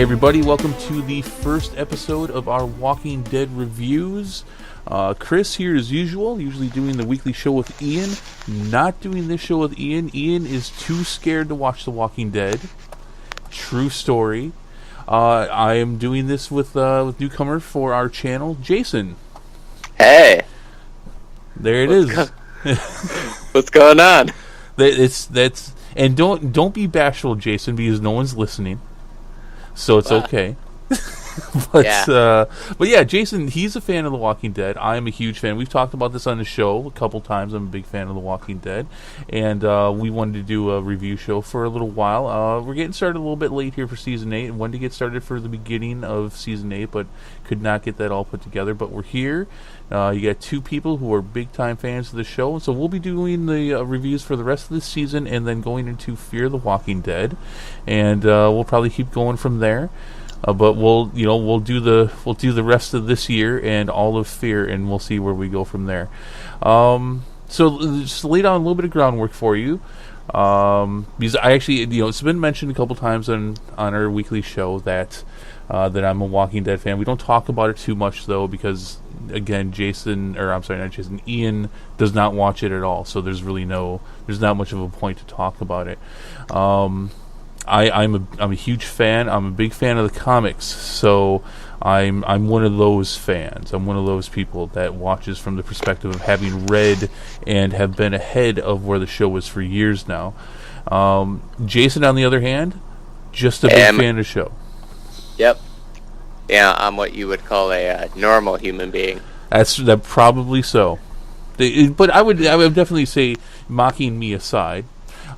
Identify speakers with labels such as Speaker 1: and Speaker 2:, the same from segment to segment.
Speaker 1: Hey everybody, welcome to the first episode of our Walking Dead reviews. Chris here as usual, usually doing the weekly show with Ian. Not doing this show with Ian. Ian is too scared to watch The Walking Dead. True story. I am doing this with newcomer for our channel, Jason.
Speaker 2: Hey.
Speaker 1: There it is.
Speaker 2: What's going on?
Speaker 1: And don't be bashful, Jason, because no one's listening. So it's okay. But yeah, Jason, he's a fan of The Walking Dead. I'm a huge fan. We've talked about this on the show a couple times. I'm a big fan of The Walking Dead. And we wanted to do a review show for a little while. We're getting started a little bit late here for Season 8. Wanted to get started for the beginning of Season 8, but could not get that all put together. But we're here. You got two people who are big-time fans of the show. So we'll be doing the reviews for the rest of the season and then going into Fear the Walking Dead. And we'll probably keep going from there. But we'll do the rest of this year and all of Fear, and we'll see where we go from there. So just lay down a little bit of groundwork for you, because I actually, it's been mentioned a couple times on our weekly show that I'm a Walking Dead fan. We don't talk about it too much though, because again, Ian does not watch it at all. So there's not much of a point to talk about it. I'm a huge fan. I'm a big fan of the comics, so I'm one of those fans. I'm one of those people that watches from the perspective of having read and have been ahead of where the show is for years now. Jason, on the other hand, just a big fan of the show.
Speaker 2: Yep. Yeah, I'm what you would call a normal human being.
Speaker 1: That probably so. But I would definitely say, mocking me aside,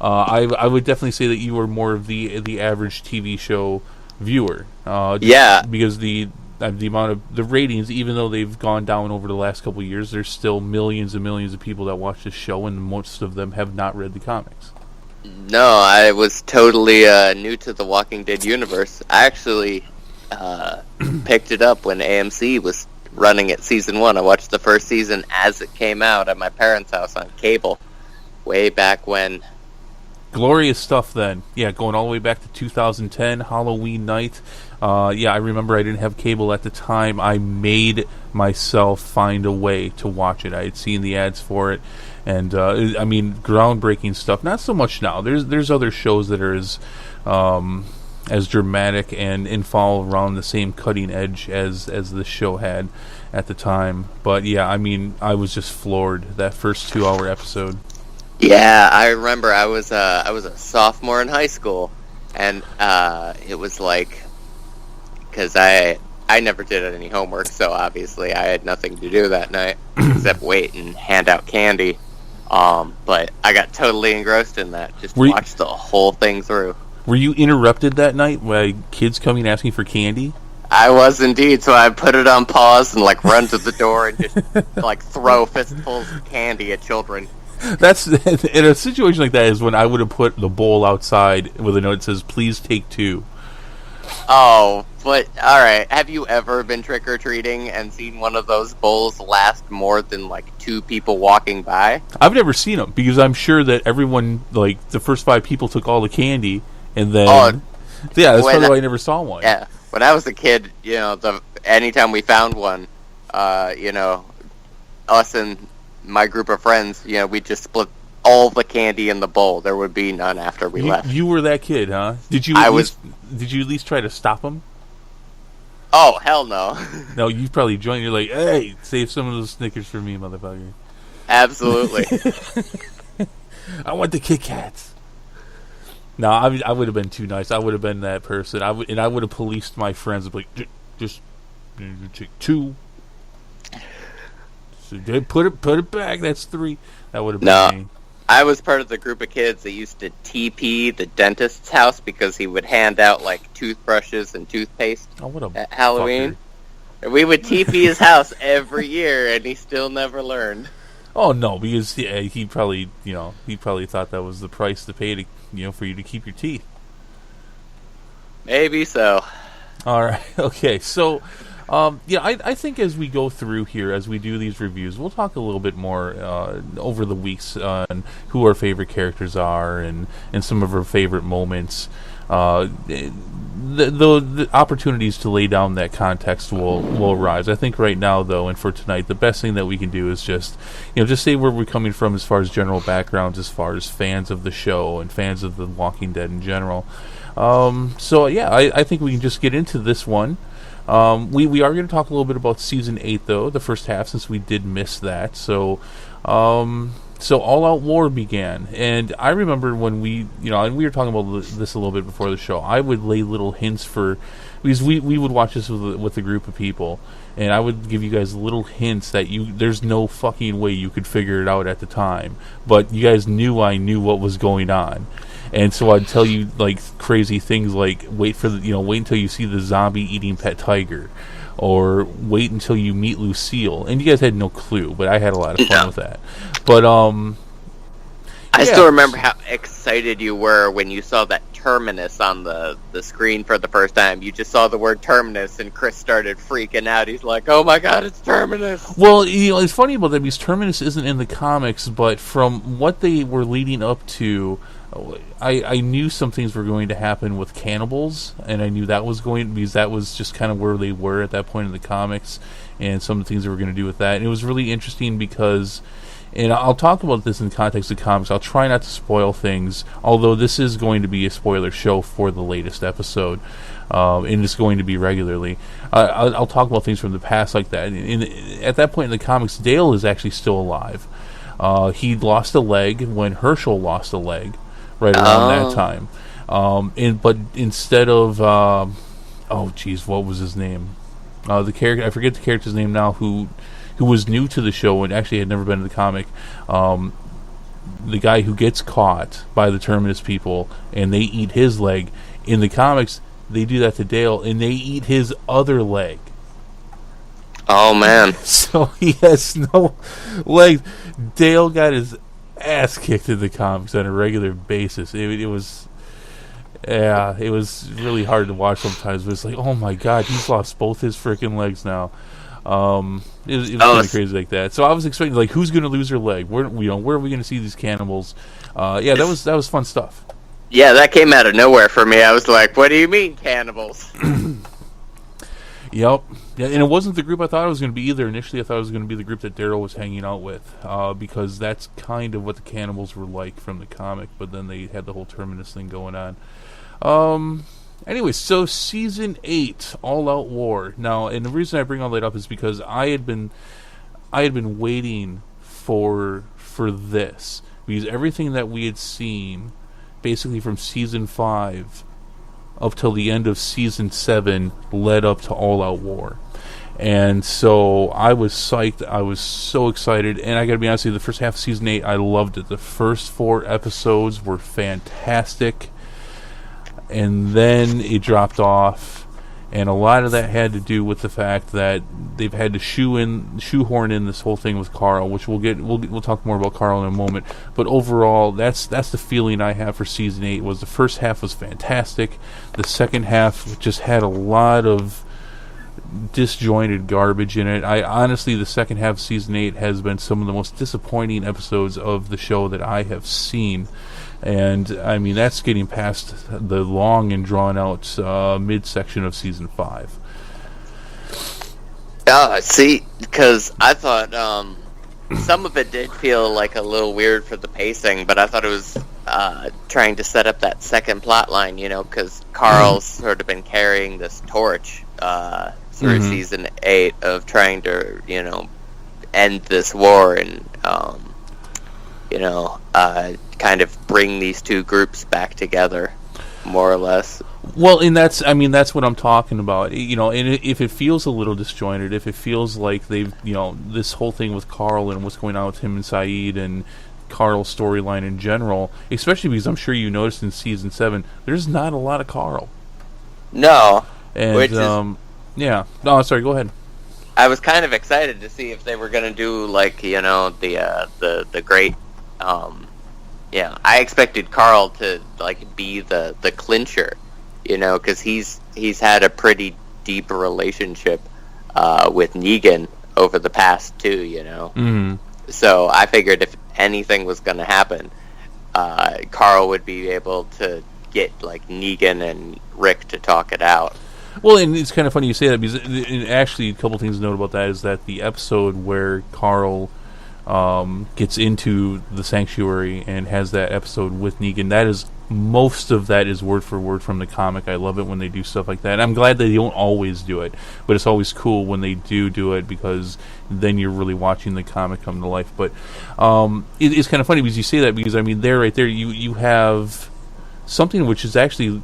Speaker 1: I would definitely say that you are more of the average TV show viewer. Because the amount of the ratings, even though they've gone down over the last couple of years, there's still millions and millions of people that watch this show, and most of them have not read the comics.
Speaker 2: No, I was totally new to the Walking Dead universe. I actually picked it up when AMC was running it season 1. I watched the first season as it came out at my parents' house on cable, way back when.
Speaker 1: Glorious stuff then. Yeah, going all the way back to 2010, Halloween night. I remember I didn't have cable at the time. I made myself find a way to watch it. I had seen the ads for it, and groundbreaking stuff. Not so much now. There's other shows that are as dramatic and fall around the same cutting edge as this show had at the time. But yeah, I was just floored that first 2-hour episode.
Speaker 2: Yeah, I remember I was a sophomore in high school, and it was like, because I never did any homework, so obviously I had nothing to do that night except wait and hand out candy. But I got totally engrossed in that, just watched the whole thing through.
Speaker 1: Were you interrupted that night by kids coming asking for candy?
Speaker 2: I was indeed, so I put it on pause and run to the door and just throw fistfuls of candy at children.
Speaker 1: That's in a situation like that is when I would have put the bowl outside with a note that says, "Please take 2."
Speaker 2: Oh, but alright, have you ever been trick-or-treating and seen one of those bowls last more than 2 people walking by?
Speaker 1: I've never seen them, because I'm sure that everyone, the first 5 people took all the candy, and then... that's probably why I never saw one.
Speaker 2: Yeah, when I was a kid, anytime we found one, us and my group of friends, we'd just split all the candy in the bowl. There would be none after we left. You were
Speaker 1: that kid, huh? Did you at least try to stop them?
Speaker 2: Oh, hell no.
Speaker 1: No, you probably joined. You're like, hey, save some of those Snickers for me, motherfucker.
Speaker 2: Absolutely.
Speaker 1: I want the Kit Kats. No, I would have been too nice. I would have been that person. I would have policed my friends. Like, just take 2. Put it back. That's 3. That would have been me.
Speaker 2: I was part of the group of kids that used to TP the dentist's house because he would hand out toothbrushes and toothpaste at Halloween. And we would TP his house every year, and he still never learned.
Speaker 1: Oh no, because he probably thought that was the price to pay to for you to keep your teeth.
Speaker 2: Maybe so.
Speaker 1: All right. Okay. So. I think as we go through here, as we do these reviews, we'll talk a little bit more over the weeks on who our favorite characters are and some of our favorite moments. The opportunities to lay down that context will arise. I think right now, though, and for tonight, the best thing that we can do is just say where we're coming from as far as general backgrounds, as far as fans of the show and fans of The Walking Dead in general. So yeah, I think we can just get into this one. We are going to talk a little bit about Season 8, though, the first half, since we did miss that. So All Out War began, and I remember when and we were talking about this a little bit before the show, I would lay little hints because we would watch this with a group of people, and I would give you guys little hints that there's no fucking way you could figure it out at the time, but you guys knew I knew what was going on. And so I'd tell you like crazy things like wait until you see the zombie eating pet tiger, or wait until you meet Lucille. And you guys had no clue, but I had a lot of fun with that. But
Speaker 2: I still remember how excited you were when you saw that terminus on the screen for the first time. You just saw the word terminus, and Chris started freaking out. He's like, "Oh my god, it's terminus!"
Speaker 1: Well, it's funny about that because terminus isn't in the comics, but from what they were leading up to, I knew some things were going to happen with cannibals, and I knew that was because that was just kind of where they were at that point in the comics, and some of the things they were going to do with that. And it was really interesting because, and I'll talk about this in context of comics, I'll try not to spoil things, although this is going to be a spoiler show for the latest episode, and it's going to be regularly. I'll talk about things from the past like that. At that point in the comics, Dale is actually still alive. He lost a leg when Herschel lost a leg. Right around that time, but instead of what was his name? The character, I forget the character's name now. Who was new to the show and actually had never been in the comic. The guy who gets caught by the Terminus people and they eat his leg. In the comics, they do that to Dale and they eat his other leg.
Speaker 2: Oh man!
Speaker 1: So he has no legs. Dale got his ass kicked in the comics on a regular basis. It was really hard to watch sometimes, but it's like, oh my god, he's lost both his freaking legs now. It was kind of crazy like that. So I was expecting, like, who's going to lose her leg? Where are we going to see these cannibals? That was fun stuff.
Speaker 2: Yeah, that came out of nowhere for me. I was like, what do you mean cannibals?
Speaker 1: Yep. Yeah, and it wasn't the group I thought it was going to be either. Initially, I thought it was going to be the group that Daryl was hanging out with, because that's kind of what the cannibals were like from the comic, but then they had the whole Terminus thing going on. Anyway, so Season 8, All Out War. Now, and the reason I bring all that up is because I had been waiting for this, because everything that we had seen, basically from Season 5 up till the end of Season 7 led up to All Out War. And so I was psyched. I was so excited. And I gotta be honest with you, the first half of Season 8, I loved it. The first 4 episodes were fantastic. And then it dropped off. And a lot of that had to do with the fact that they've had to shoehorn in this whole thing with Carl, which we'll talk more about Carl in a moment. But overall, that's the feeling I have for Season 8. Was the first half was fantastic. The second half just had a lot of disjointed garbage in it. I honestly, the second half of Season 8 has been some of the most disappointing episodes of the show that I have seen. And, I mean, that's getting past the long and drawn-out midsection of Season 5.
Speaker 2: See, because I thought some of it did feel like a little weird for the pacing, but I thought it was trying to set up that second plot line, because Carl's sort of been carrying this torch through Season 8 of trying to, end this war and, kind of bring these two groups back together, more or less.
Speaker 1: Well, and that's what I'm talking about. And if it feels a little disjointed, if it feels like they've, this whole thing with Carl and what's going on with him and Saeed and Carl's storyline in general, especially because I'm sure you noticed in Season 7, there's not a lot of Carl.
Speaker 2: No.
Speaker 1: And, yeah. No, sorry, go ahead.
Speaker 2: I was kind of excited to see if they were going to do, like, the great... I expected Carl to be the clincher, because he's had a pretty deep relationship with Negan over the past 2, So I figured if anything was going to happen, Carl would be able to get like Negan and Rick to talk it out.
Speaker 1: Well, and it's kind of funny you say that, because actually a couple things to note about that is that the episode where Carl gets into the sanctuary and has that episode with Negan, that is, most of that is word for word from the comic. I love it when they do stuff like that. I'm glad they don't always do it, but it's always cool when they do it, because then you're really watching the comic come to life. But it's kind of funny because you say that, because I mean, right there you have something which is actually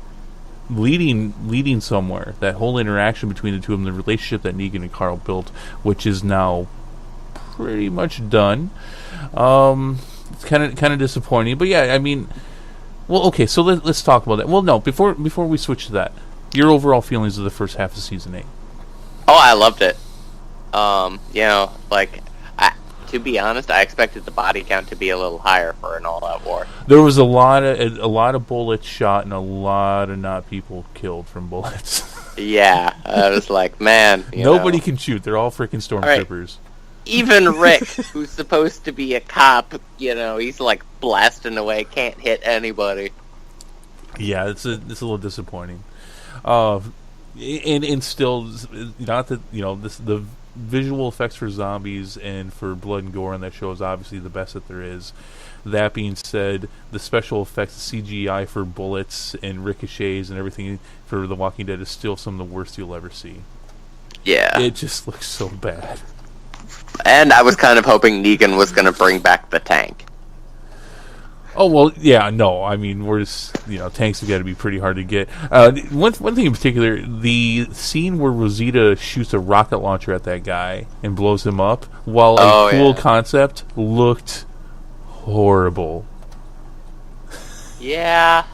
Speaker 1: leading somewhere. That whole interaction between the two of them, the relationship that Negan and Carl built, which is now pretty much done. It's kind of disappointing, but yeah, I mean, well, okay, so let's talk about that. Well, no, before we switch to that, your overall feelings of the first half of season 8.
Speaker 2: Oh, I loved it. You know, like, to be honest, I expected the body count to be a little higher for an all-out war.
Speaker 1: There was a lot of bullets shot and a lot of not people killed from bullets.
Speaker 2: Yeah, I was like, man,
Speaker 1: nobody can shoot. They're all freaking stormtroopers.
Speaker 2: Even Rick, who's supposed to be a cop, he's like blasting away, can't hit anybody.
Speaker 1: Yeah, it's a little disappointing. And still, not that the visual effects for zombies and for blood and gore on that show is obviously the best that there is. That being said, the special effects, CGI for bullets and ricochets and everything for The Walking Dead is still some of the worst you'll ever see.
Speaker 2: Yeah.
Speaker 1: It just looks so bad.
Speaker 2: And I was kind of hoping Negan was going to bring back the tank.
Speaker 1: Oh, well, yeah, no. I mean, we're just, tanks have got to be pretty hard to get. One thing in particular, the scene where Rosita shoots a rocket launcher at that guy and blows him up, while a cool concept, looked horrible.
Speaker 2: Yeah,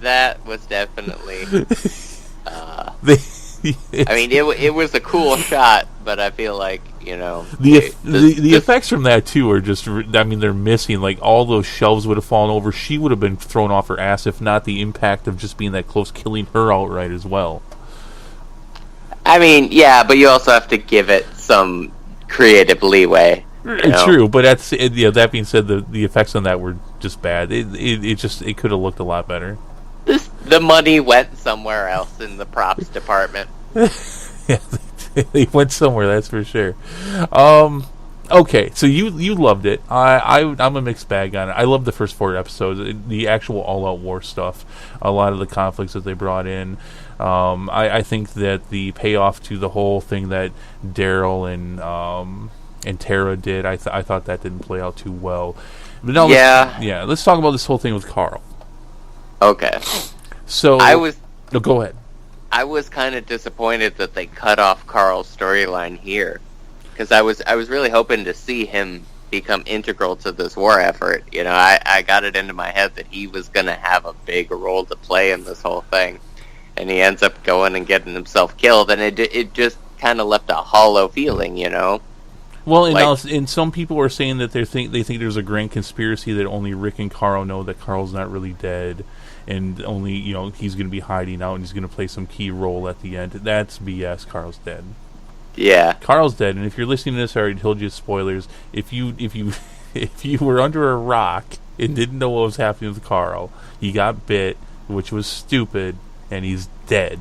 Speaker 2: that was definitely... I mean, it was a cool shot, but I feel like,
Speaker 1: the effects from that too are just, I mean, they're missing. Like, all those shelves would have fallen over. She would have been thrown off her ass, if not the impact of just being that close, killing her outright as well.
Speaker 2: I mean, yeah, but you also have to give it some creative leeway.
Speaker 1: True, but that being said, the effects on that were just bad. It could have looked a lot better.
Speaker 2: The money went somewhere else in the props department.
Speaker 1: Yeah, they went somewhere, that's for sure. Okay, so you loved it. I'm a mixed bag on it. I loved the first 4 episodes, the actual all-out war stuff, a lot of the conflicts that they brought in. I think that the payoff to the whole thing that Daryl and Tara did, I thought that didn't play out too well. But now let's talk about this whole thing with Carl.
Speaker 2: Okay.
Speaker 1: So No, go ahead.
Speaker 2: I was kind of disappointed that they cut off Carl's storyline here, because I was really hoping to see him become integral to this war effort. I got it into my head that he was going to have a big role to play in this whole thing, and he ends up going and getting himself killed, and it just kind of left a hollow feeling,
Speaker 1: Well, and some people are saying that they think there's a grand conspiracy that only Rick and Carl know that Carl's not really dead, and only he's going to be hiding out and he's going to play some key role at the end. That's BS. Carl's dead.
Speaker 2: Yeah,
Speaker 1: Carl's dead. And if you're listening to this, I already told you spoilers. If you were under a rock and didn't know what was happening with Carl, he got bit, which was stupid, and he's dead.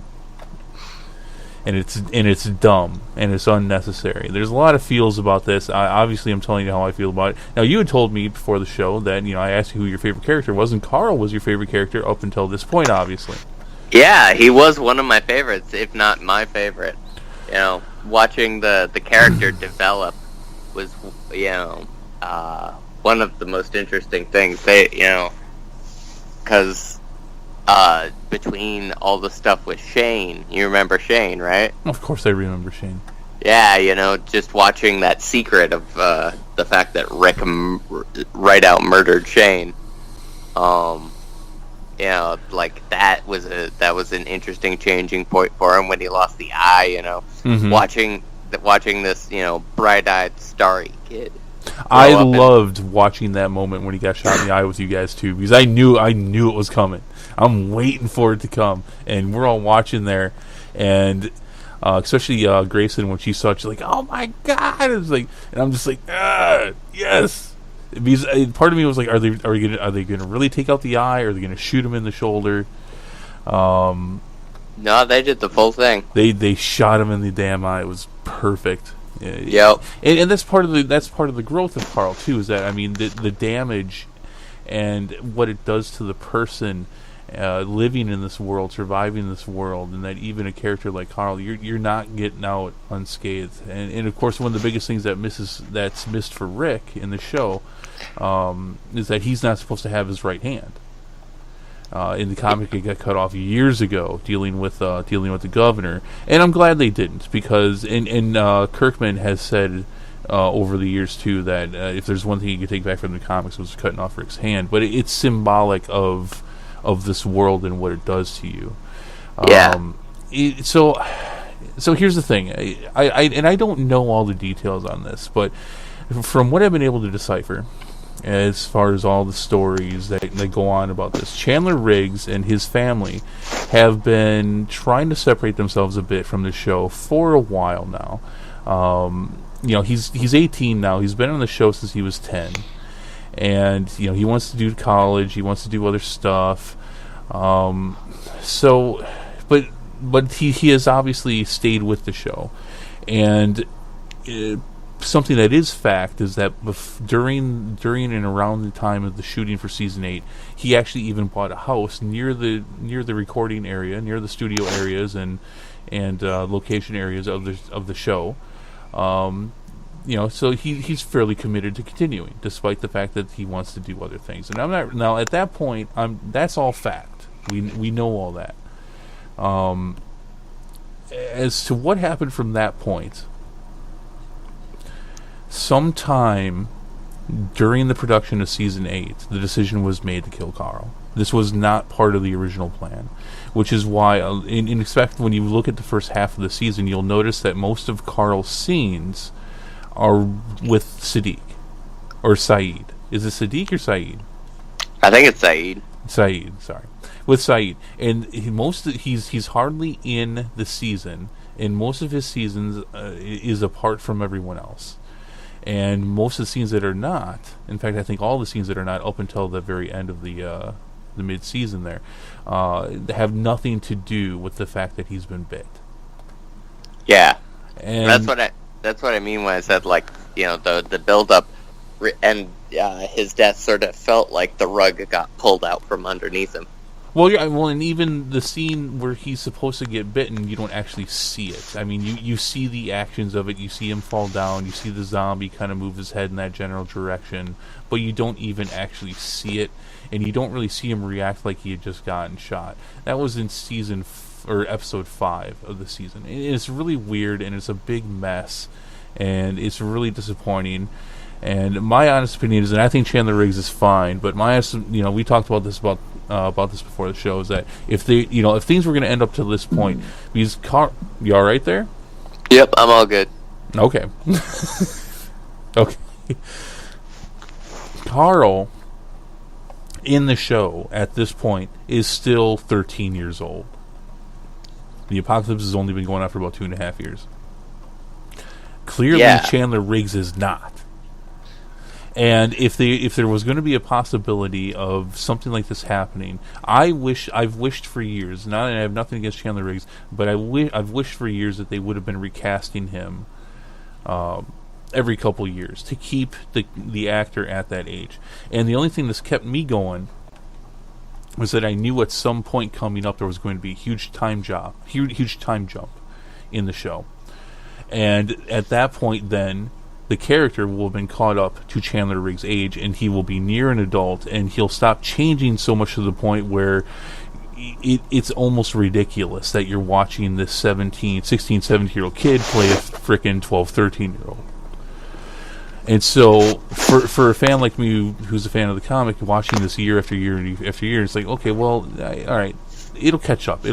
Speaker 1: And it's dumb and it's unnecessary. There's a lot of feels about this. Obviously, I'm telling you how I feel about it. Now, you had told me before the show that I asked you who your favorite character was, and Carl was your favorite character up until this point, obviously.
Speaker 2: Yeah, he was one of my favorites, if not my favorite. Watching the character develop was one of the most interesting things. Because between all the stuff with Shane, you remember Shane, right?
Speaker 1: Of course I remember Shane.
Speaker 2: Yeah, just watching that secret of the fact that Rick right out murdered Shane. Like that was an interesting changing point for him when he lost the eye.
Speaker 1: Mm-hmm.
Speaker 2: Watching this bright-eyed starry kid.
Speaker 1: I loved watching that moment when he got shot in the eye with you guys too, because I knew it was coming. I'm waiting for it to come, and we're all watching there, and especially Grayson, when she saw it, she's like, "Oh my god!" It was like, and I'm just like, yes. Because part of me was like, are they going to really take out the eye? Or are they going to shoot him in the shoulder?
Speaker 2: No, they did the full thing.
Speaker 1: They shot him in the damn eye. It was perfect.
Speaker 2: Yep.
Speaker 1: And that's part of the growth of Carl too. Is that, I mean, the damage and what it does to the person living in this world, surviving this world, and that even a character like Carl, you're not getting out unscathed. And of course, one of the biggest things that's missed for Rick in the show is that he's not supposed to have his right hand. In the comic, it got cut off years ago, dealing with the governor, and I'm glad they didn't, because Kirkman has said over the years too that if there's one thing you could take back from the comics, it was cutting off Rick's hand, but it's symbolic of this world and what it does to you.
Speaker 2: Yeah.
Speaker 1: So here's the thing, I don't know all the details on this, but from what I've been able to decipher, as far as all the stories that go on about this, Chandler Riggs and his family have been trying to separate themselves a bit from the show for a while now. He's 18 now. He's been on the show since he was 10, and he wants to do college. He wants to do other stuff. But he has obviously stayed with the show, and something that is fact is that during and around the time of the shooting for season 8, he actually even bought a house near the recording area, near the studio areas and location areas of the show. So he's fairly committed to continuing, despite the fact that he wants to do other things. And I'm not now at that point. That's all fact. We know all that. As to what happened from that point, sometime during the production of season 8, the decision was made to kill Carl. This was not part of the original plan, which is why, in fact, when you look at the first half of the season, you'll notice that most of Carl's scenes are with Sadiq, or Saeed. Is it Sadiq or Saeed?
Speaker 2: I think it's Saeed.
Speaker 1: Saeed, sorry, with Saeed, and he's hardly in the season, and most of his seasons is apart from everyone else. And most of the scenes that are not, in fact, I think all the scenes that are not up until the very end of the mid-season there, have nothing to do with the fact that he's been bit.
Speaker 2: Yeah,
Speaker 1: and
Speaker 2: that's what I mean when I said, like, the build-up and his death sort of felt like the rug got pulled out from underneath him.
Speaker 1: Well, and even the scene where he's supposed to get bitten, you don't actually see it. I mean, you see the actions of it. You see him fall down. You see the zombie kind of move his head in that general direction, but you don't even actually see it, and you don't really see him react like he had just gotten shot. That was in episode 5 of the season. It's really weird, and it's a big mess, and it's really disappointing. And my honest opinion is that I think Chandler Riggs is fine, but we talked about this before the show, is that if things were going to end up to this point, because you all right there?
Speaker 2: Yep, I'm all good.
Speaker 1: Okay. Okay. Carl in the show at this point is still 13 years old. The apocalypse has only been going on for about 2.5 years. Clearly, Chandler Riggs is not. And if there was going to be a possibility of something like this happening, I've wished for years. I have nothing against Chandler Riggs, but I've wished for years that they would have been recasting him every couple years to keep the actor at that age. And the only thing that's kept me going was that I knew at some point coming up there was going to be a huge time jump in the show, and at that point then, the character will have been caught up to Chandler Riggs' age, and he will be near an adult, and he'll stop changing so much to the point where it's almost ridiculous that you're watching this 16, 17-year-old kid play a frickin' 12, 13-year-old. And so, for a fan like me who's a fan of the comic, watching this year after year after year, it's like, okay, well, all right, it'll catch up.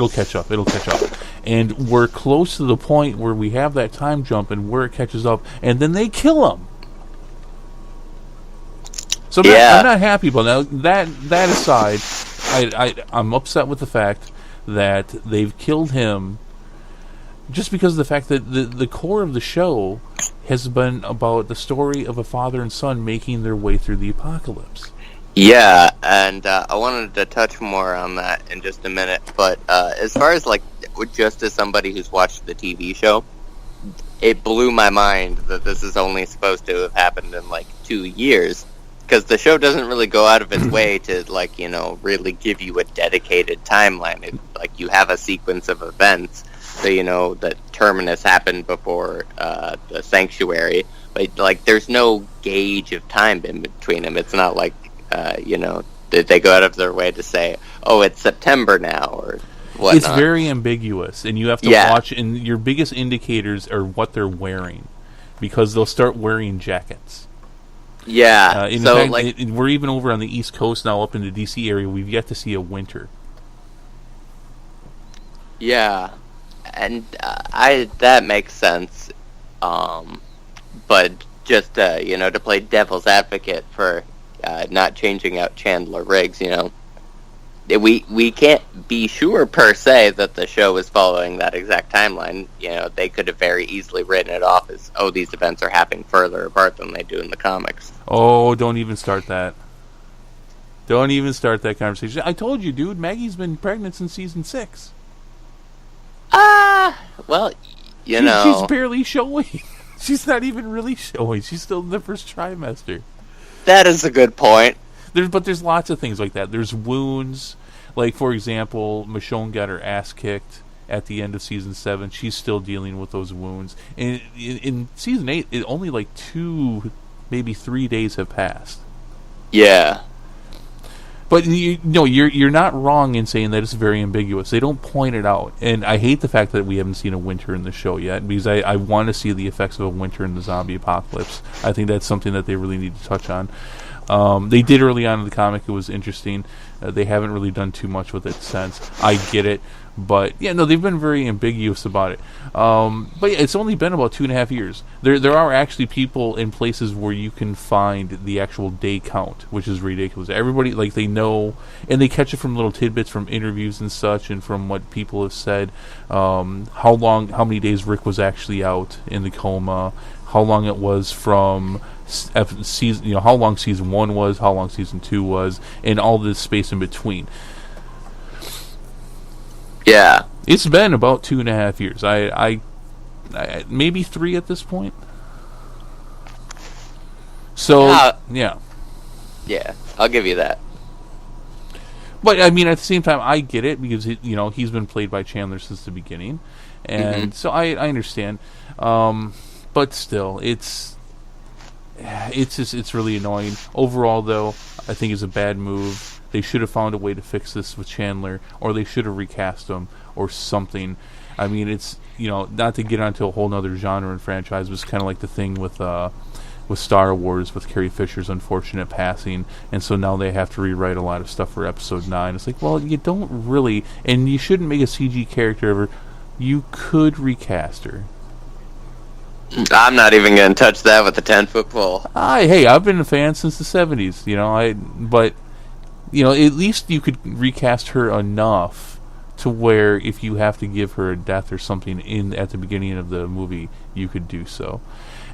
Speaker 1: And we're close to the point where we have that time jump and where it catches up, and then they kill him. So I'm not happy about that. That aside, I'm upset with the fact that they've killed him, just because of the fact that the core of the show has been about the story of a father and son making their way through the apocalypse.
Speaker 2: Yeah, and I wanted to touch more on that in just a minute. But as far as like, just as somebody who's watched the TV show, it blew my mind that this is only supposed to have happened in like 2 years, because the show doesn't really go out of its way to like really give you a dedicated timeline. Like you have a sequence of events, so that Terminus happened before the Sanctuary, but like there's no gauge of time in between them. It's not like that they go out of their way to say, oh, it's September now or whatnot.
Speaker 1: It's very ambiguous, and you have to watch, and your biggest indicators are what they're wearing, because they'll start wearing jackets.
Speaker 2: Yeah.
Speaker 1: In fact, we're even over on the East Coast now, up in the DC area. We've yet to see a winter.
Speaker 2: Yeah, and that makes sense. But just to play devil's advocate for not changing out Chandler Riggs, we can't be sure per se that the show is following that exact timeline. They could have very easily written it off as, oh, these events are happening further apart than they do in the comics.
Speaker 1: Oh, don't even start that. Don't even start that conversation. I told you, dude, Maggie's been pregnant since season 6.
Speaker 2: Well,
Speaker 1: she's barely showing. She's not even really showing. She's still in the first trimester.
Speaker 2: That is a good point.
Speaker 1: But there's lots of things like that. There's wounds. Like, for example, Michonne got her ass kicked at the end of Season 7. She's still dealing with those wounds. And in Season 8, only like 2, maybe 3 days have passed.
Speaker 2: Yeah.
Speaker 1: But you're not wrong in saying that it's very ambiguous. They don't point it out. And I hate the fact that we haven't seen a winter in the show yet, because I want to see the effects of a winter in the zombie apocalypse. I think that's something that they really need to touch on. They did early on in the comic. It was interesting. They haven't really done too much with it since. I get it. But, they've been very ambiguous about it. But it's only been about 2.5 years. There are actually people in places where you can find the actual day count, which is ridiculous. Everybody, they know, and they catch it from little tidbits from interviews and such, and from what people have said, how many days Rick was actually out in the coma, how long it was from season, how long season 1 was, how long season 2 was, and all this space in between.
Speaker 2: Yeah,
Speaker 1: it's been about 2.5 years. I maybe 3 at this point. So yeah,
Speaker 2: I'll give you that.
Speaker 1: But I mean, at the same time, I get it, because he's been played by Chandler since the beginning, and so I understand. But still, it's really annoying. Overall, though, I think it's a bad move. They should have found a way to fix this with Chandler, or they should have recast him, or something. I mean, it's, not to get onto a whole other genre and franchise, but it's kind of like the thing with Star Wars, with Carrie Fisher's unfortunate passing, and so now they have to rewrite a lot of stuff for Episode 9. It's like, well, you don't really, and you shouldn't make a CG character ever. You could recast her.
Speaker 2: I'm not even going to touch that with a 10-foot pole.
Speaker 1: Hey, I've been a fan since the 70s, but at least you could recast her enough to where if you have to give her a death or something at the beginning of the movie, you could do so.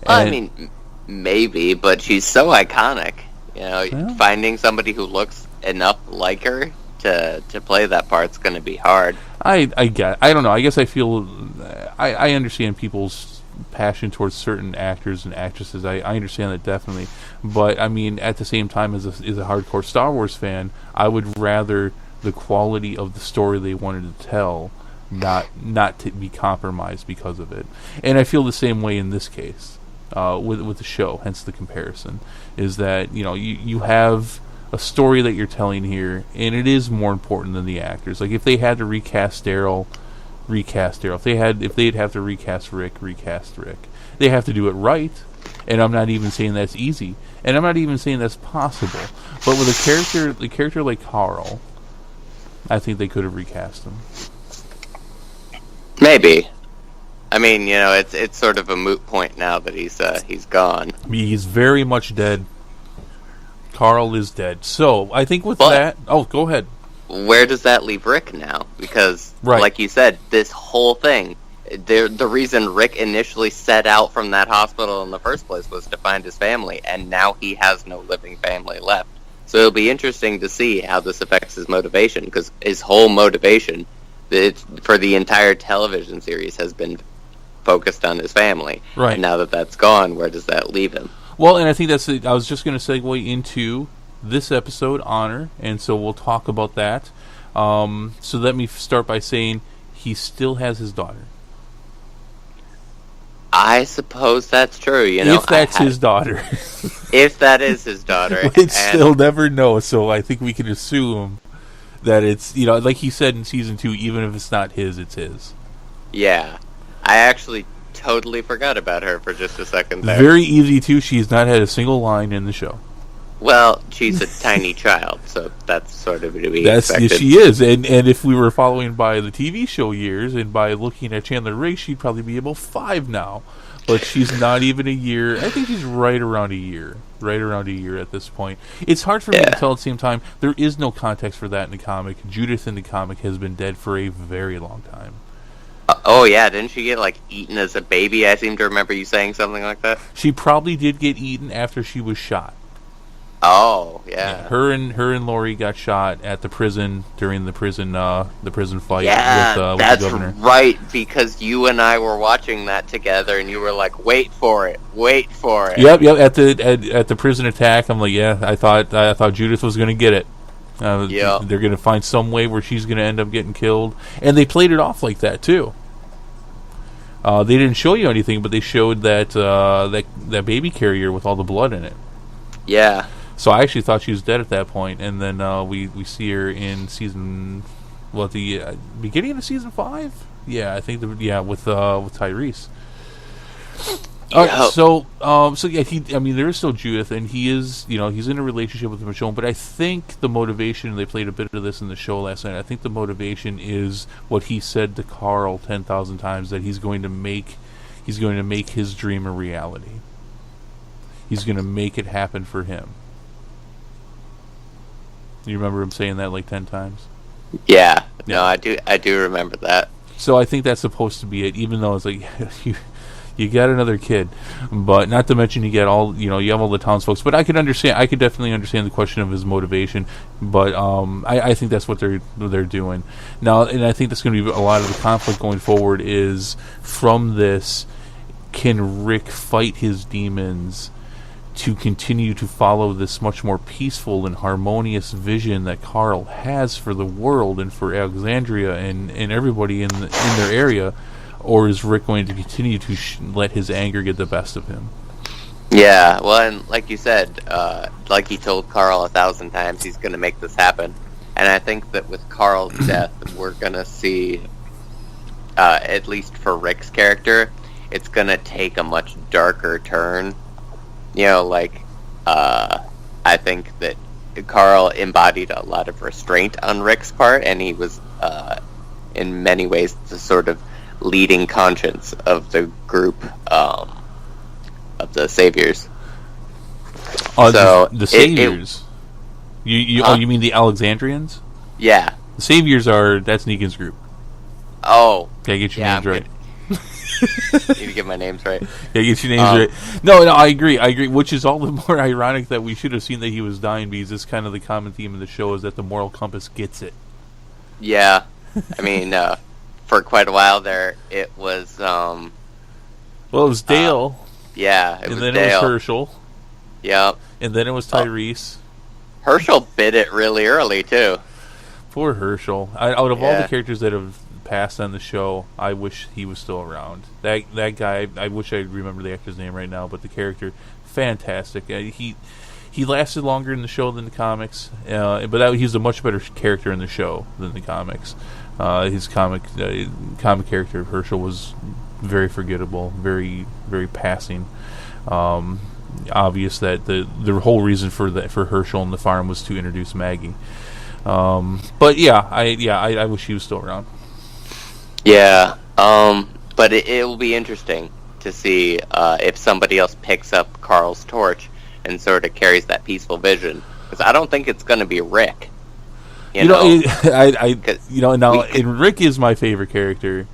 Speaker 2: I mean, maybe, but she's so iconic. Finding somebody who looks enough like her to play that part's going to be hard.
Speaker 1: I don't know. I guess I feel I understand people's passion towards certain actors and actresses. I understand that definitely, but I mean, at the same time, as a hardcore Star Wars fan, I would rather the quality of the story they wanted to tell not to be compromised because of it. And I feel the same way in this case with the show. Hence the comparison is that you have a story that you're telling here, and it is more important than the actors. Like, if they had to recast Daryl, recast Daryl. If they'd have to recast Rick, recast Rick. They have to do it right, and I'm not even saying that's easy, and I'm not even saying that's possible. But with a character like Carl, I think they could have recast him.
Speaker 2: Maybe. I mean, it's sort of a moot point now that he's gone.
Speaker 1: He's very much dead. Carl is dead. So I think with that, go ahead.
Speaker 2: Where does that leave Rick now? Because, like you said, this whole thing, the reason Rick initially set out from that hospital in the first place was to find his family, and now he has no living family left. So it'll be interesting to see how this affects his motivation, because his whole motivation for the entire television series has been focused on his family.
Speaker 1: Right.
Speaker 2: And now that that's gone, where does that leave him?
Speaker 1: Well, and I think I was just going to segue into this episode, Honor, and so we'll talk about that. So let me start by saying he still has his daughter.
Speaker 2: I suppose that's true.
Speaker 1: If that's his daughter.
Speaker 2: If that is his daughter.
Speaker 1: We'd still never know, so I think we can assume that it's, like he said in season 2, even if it's not his, it's his.
Speaker 2: Yeah. I actually totally forgot about her for just a second there.
Speaker 1: Very easy, too. She's not had a single line in the show.
Speaker 2: Well, she's a tiny child, so that's sort of to be expected.
Speaker 1: She is, and if we were following by the TV show years and by looking at Chandler Riggs, she'd probably be about 5 now. But she's not even a year. I think she's right around a year. Right around a year at this point. It's hard for me to tell at the same time. There is no context for that in the comic. Judith in the comic has been dead for a very long time.
Speaker 2: Oh, yeah. Didn't she get, eaten as a baby? I seem to remember you saying something like that.
Speaker 1: She probably did get eaten after she was shot.
Speaker 2: Oh, yeah.
Speaker 1: Her and Lori got shot at the prison during the prison fight with
Speaker 2: that's
Speaker 1: the governor.
Speaker 2: Right, because you and I were watching that together, and you were like, "Wait for it, wait for it."
Speaker 1: Yep. At the prison attack, I'm like, yeah, I thought Judith was going to get it. They're going to find some way where she's going to end up getting killed, and they played it off like that too. They didn't show you anything, but they showed that baby carrier with all the blood in it.
Speaker 2: Yeah.
Speaker 1: So I actually thought she was dead at that point, and then we see her in season, at the beginning of season 5. Yeah, I think with Tyrese. So there is still Judith, and he is, he's in a relationship with Michonne. But I think the motivation, they played a bit of this in the show last night. I think the motivation is what he said to Carl 10,000 times, that he's going to make his dream a reality. He's going to make it happen for him. You remember him saying that 10 times? Yeah.
Speaker 2: No, I do remember that.
Speaker 1: So I think that's supposed to be it, even though it's you got another kid, but not to mention you get all, you have all the townsfolk. But I could definitely understand the question of his motivation, but I think that's what they're doing now, and I think that's going to be a lot of the conflict going forward. Is from this, can Rick fight his demons to continue to follow this much more peaceful and harmonious vision that Carl has for the world and for Alexandria and everybody in their area, or is Rick going to continue to let his anger get the best of him?
Speaker 2: Yeah, well, and like you said, like he told Carl 1,000 times, he's going to make this happen. And I think that with Carl's death, we're going to see, at least for Rick's character, it's going to take a much darker turn. I think that Carl embodied a lot of restraint on Rick's part, and he was, in many ways, the sort of leading conscience of the group, of the Saviors.
Speaker 1: So the Saviors? You mean the Alexandrians?
Speaker 2: Yeah.
Speaker 1: The Saviors that's Negan's group.
Speaker 2: Oh.
Speaker 1: Okay, get your names right.
Speaker 2: Need to get my names right.
Speaker 1: Yeah, get your names right. No, I agree. Which is all the more ironic that we should have seen that he was dying, because this kind of the common theme of the show is that the moral compass gets it.
Speaker 2: Yeah. I mean, for quite a while there, it was,
Speaker 1: well, it was Dale.
Speaker 2: Yeah, it was Dale.
Speaker 1: And then it was Herschel.
Speaker 2: Yep.
Speaker 1: And then it was Tyrese.
Speaker 2: Herschel bit it really early, too.
Speaker 1: Poor Herschel. Out of all the characters that have passed on the show, I wish he was still around. That guy, I wish I remember the actor's name right now, but the character, fantastic. He lasted longer in the show than the comics, but he's a much better character in the show than the comics. His comic character of Herschel was very forgettable, very very passing. Obvious that the whole reason for Herschel and the farm was to introduce Maggie. But I wish he was still around.
Speaker 2: Yeah, but it will be interesting to see if somebody else picks up Carl's torch and sort of carries that peaceful vision. Because I don't think it's going to be Rick.
Speaker 1: And Rick is my favorite character,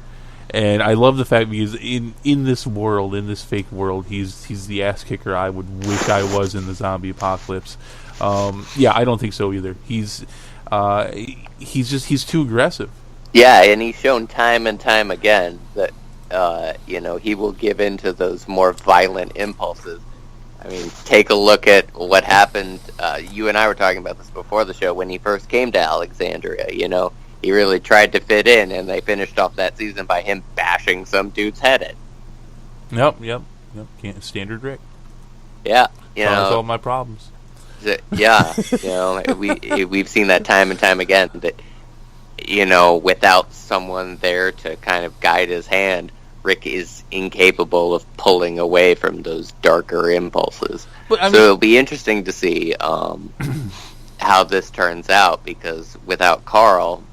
Speaker 1: And I love the fact because in this world, in this fake world, he's the ass kicker I would wish I was in the zombie apocalypse. Yeah, I don't think so either. He's too aggressive.
Speaker 2: Yeah, and he's shown time and time again that he will give in to those more violent impulses. I mean, take a look at what happened. You and I were talking about this before the show when he first came to Alexandria. He really tried to fit in, and they finished off that season by him bashing some dude's head in.
Speaker 1: Yep. Standard Rick.
Speaker 2: Yeah,
Speaker 1: solves all my problems.
Speaker 2: Yeah, we've seen that time and time again. That without someone there to kind of guide his hand, Rick is incapable of pulling away from those darker impulses. So it'll be interesting to see how this turns out, because without Carl,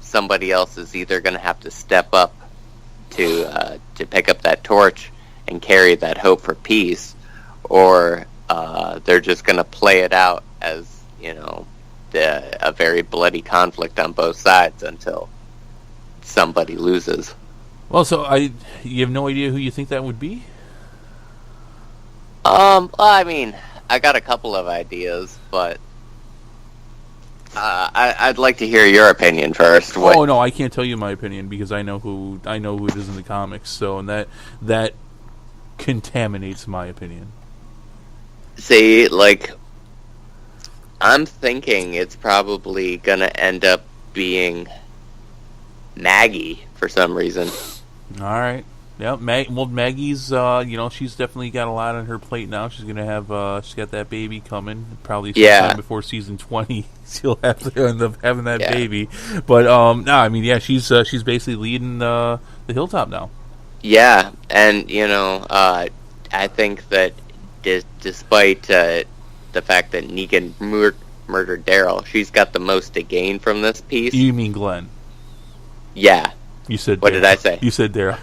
Speaker 2: somebody else is either going to have to step up to pick up that torch and carry that hope for peace, or they're just going to play it out as a very bloody conflict on both sides until somebody loses.
Speaker 1: Well, so you have no idea who you think that would be?
Speaker 2: I mean, I got a couple of ideas, but I'd like to hear your opinion first.
Speaker 1: Oh no, I can't tell you my opinion because I know who it is in the comics. So, and that contaminates my opinion.
Speaker 2: See, I'm thinking it's probably gonna end up being Maggie for some reason.
Speaker 1: All right. Yeah, Maggie's, she's definitely got a lot on her plate now. She's gonna have, she's got that baby coming. Probably sometime before season 20, she'll have to end up having that baby. But no, I mean, she's basically leading the Hilltop now. Yeah,
Speaker 2: and I think that despite the fact that Negan murdered Daryl, she's got the most to gain from this piece.
Speaker 1: You mean Glenn?
Speaker 2: Yeah.
Speaker 1: You said
Speaker 2: what
Speaker 1: Daryl.
Speaker 2: Did I say?
Speaker 1: You said Daryl.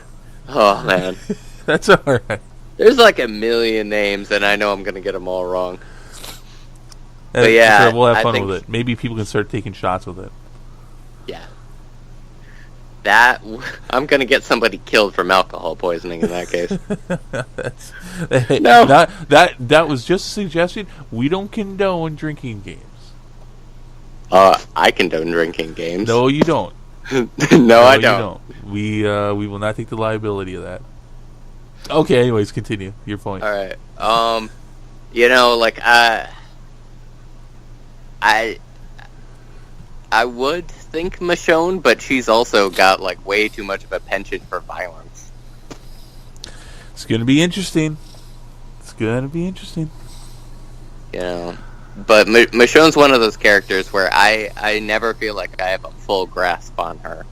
Speaker 2: Oh, man.
Speaker 1: That's all right.
Speaker 2: There's like a million names, and I know I'm going to get them all wrong.
Speaker 1: But yeah, we'll have fun with it. Maybe people can start taking shots with it.
Speaker 2: Yeah. I'm going to get somebody killed from alcohol poisoning in that case.
Speaker 1: No. That was just a suggestion. We don't condone drinking games.
Speaker 2: I condone drinking games.
Speaker 1: No, you don't.
Speaker 2: No, I don't.
Speaker 1: We will not take the liability of that. Okay, anyways, continue your point.
Speaker 2: All right. I would think Michonne, but she's also got way too much of a penchant for violence.
Speaker 1: It's gonna be interesting.
Speaker 2: But Michonne's one of those characters where I never feel like I have a full grasp on her,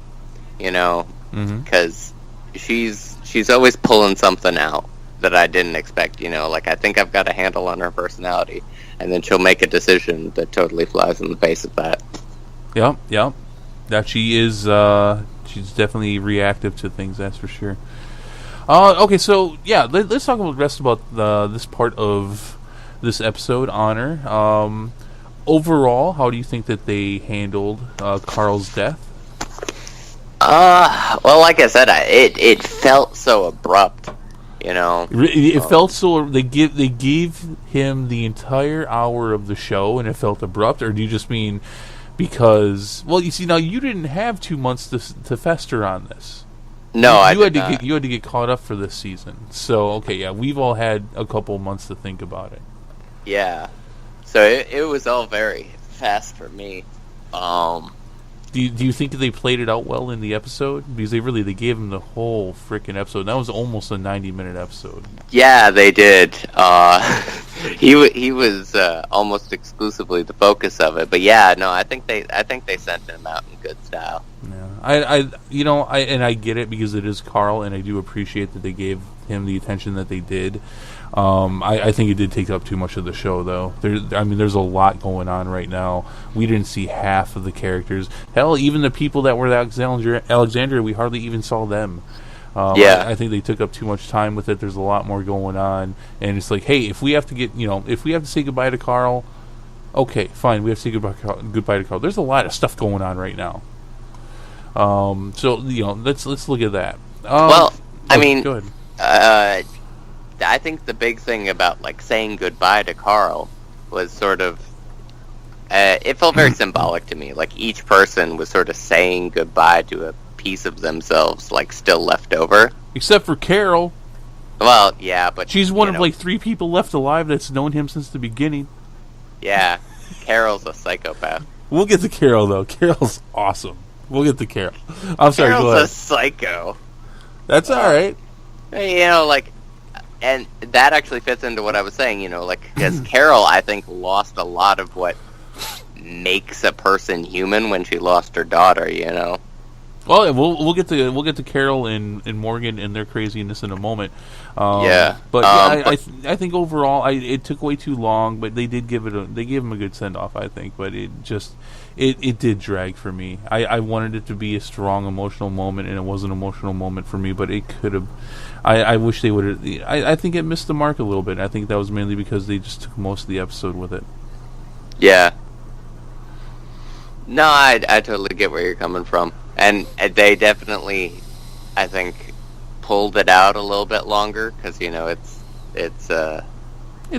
Speaker 2: because she's always pulling something out that I didn't expect, I think I've got a handle on her personality, and then she'll make a decision that totally flies in the face of that.
Speaker 1: Yep. That she is, she's definitely reactive to things, that's for sure. Okay, so, yeah, let's talk about the rest about this part of this episode, Honor. Overall, how do you think that they handled Carl's death?
Speaker 2: Well, like I said, it felt so abrupt,
Speaker 1: It felt so. They gave him the entire hour of the show, and it felt abrupt. Or do you just mean because? Well, you see, now you didn't have 2 months to fester on this.
Speaker 2: No,
Speaker 1: you had to get caught up for this season. So okay, yeah, we've all had a couple months to think about it.
Speaker 2: Yeah, so it was all very fast for me.
Speaker 1: Do you think that they played it out well in the episode? Because they gave him the whole freaking episode. That was almost a 90-minute episode.
Speaker 2: Yeah, they did. He was almost exclusively the focus of it. But yeah, no, I think they sent him out in good style.
Speaker 1: Yeah, I get it because it is Carl, and I do appreciate that they gave him the attention that they did. I think it did take up too much of the show, though. There's a lot going on right now. We didn't see half of the characters. Hell, even the people that were at Alexandria, we hardly even saw them. I think they took up too much time with it. There's a lot more going on, and it's like, hey, if we have to say goodbye to Carl, okay, fine, we have to say goodbye to Carl. There's a lot of stuff going on right now. So let's look at that.
Speaker 2: Well, I mean,
Speaker 1: go ahead.
Speaker 2: I think the big thing about like saying goodbye to Carl was sort of it felt very symbolic to me. Like each person was sort of saying goodbye to a piece of themselves, like still left over.
Speaker 1: Except for Carol.
Speaker 2: Well, yeah, but
Speaker 1: she's one of like 3 people left alive that's known him since the beginning.
Speaker 2: Yeah, Carol's a psychopath.
Speaker 1: We'll get to Carol though. Carol's awesome. We'll get to Carol. I'm sorry.
Speaker 2: Carol's
Speaker 1: go ahead.
Speaker 2: a psycho.
Speaker 1: That's all right.
Speaker 2: You know, like, and that actually fits into what I was saying. You know, like because Carol, I think, lost a lot of what makes a person human when she lost her daughter. You know.
Speaker 1: Well, we'll get to Carol and Morgan and their craziness in a moment.
Speaker 2: Yeah,
Speaker 1: but I think overall it took way too long, but they did gave him a good send off. I think, but it did drag for me. I wanted it to be a strong emotional moment, and it was an emotional moment for me. But it could have. I wish they would have. I think it missed the mark a little bit. I think that was mainly because they just took most of the episode with it.
Speaker 2: Yeah. No, I totally get where you're coming from. And they definitely, I think, pulled it out a little bit longer because you know
Speaker 1: it's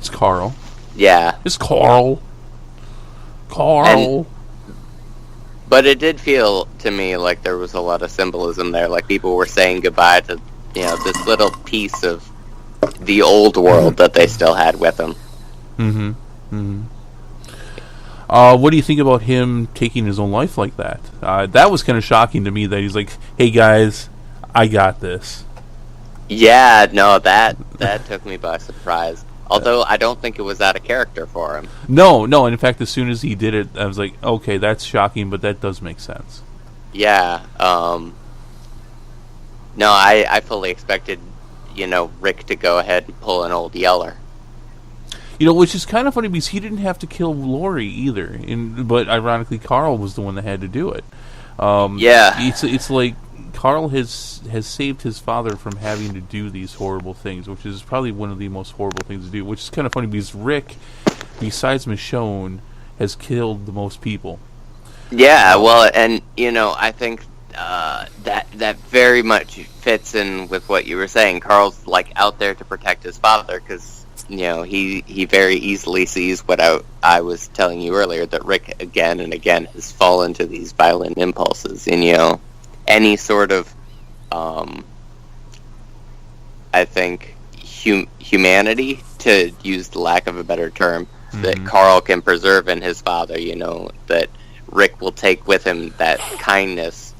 Speaker 1: Carl.
Speaker 2: Yeah,
Speaker 1: it's Carl.
Speaker 2: But it did feel to me like there was a lot of symbolism there. Like people were saying goodbye to this little piece of the old world that they still had with them.
Speaker 1: Mm-hmm. Mm-hmm. What do you think about him taking his own life like that? That was kind of shocking to me that he's like, hey guys, I got this.
Speaker 2: Yeah, no, that took me by surprise. Although I don't think it was out of character for him.
Speaker 1: No, and in fact, as soon as he did it, I was like, okay, that's shocking, but that does make sense.
Speaker 2: Yeah, no, I fully expected, Rick to go ahead and pull an old Yeller.
Speaker 1: Which is kind of funny because he didn't have to kill Lori either, but ironically, Carl was the one that had to do it.
Speaker 2: Yeah,
Speaker 1: it's like Carl has saved his father from having to do these horrible things, which is probably one of the most horrible things to do. Which is kind of funny because Rick, besides Michonne, has killed the most people.
Speaker 2: Yeah, well, and I think that very much fits in with what you were saying. Carl's like out there to protect his father because. He very easily sees what I was telling you earlier, that Rick again and again has fallen to these violent impulses. And, any sort of, I think, humanity, to use the lack of a better term, that Carl can preserve in his father, that Rick will take with him that kindness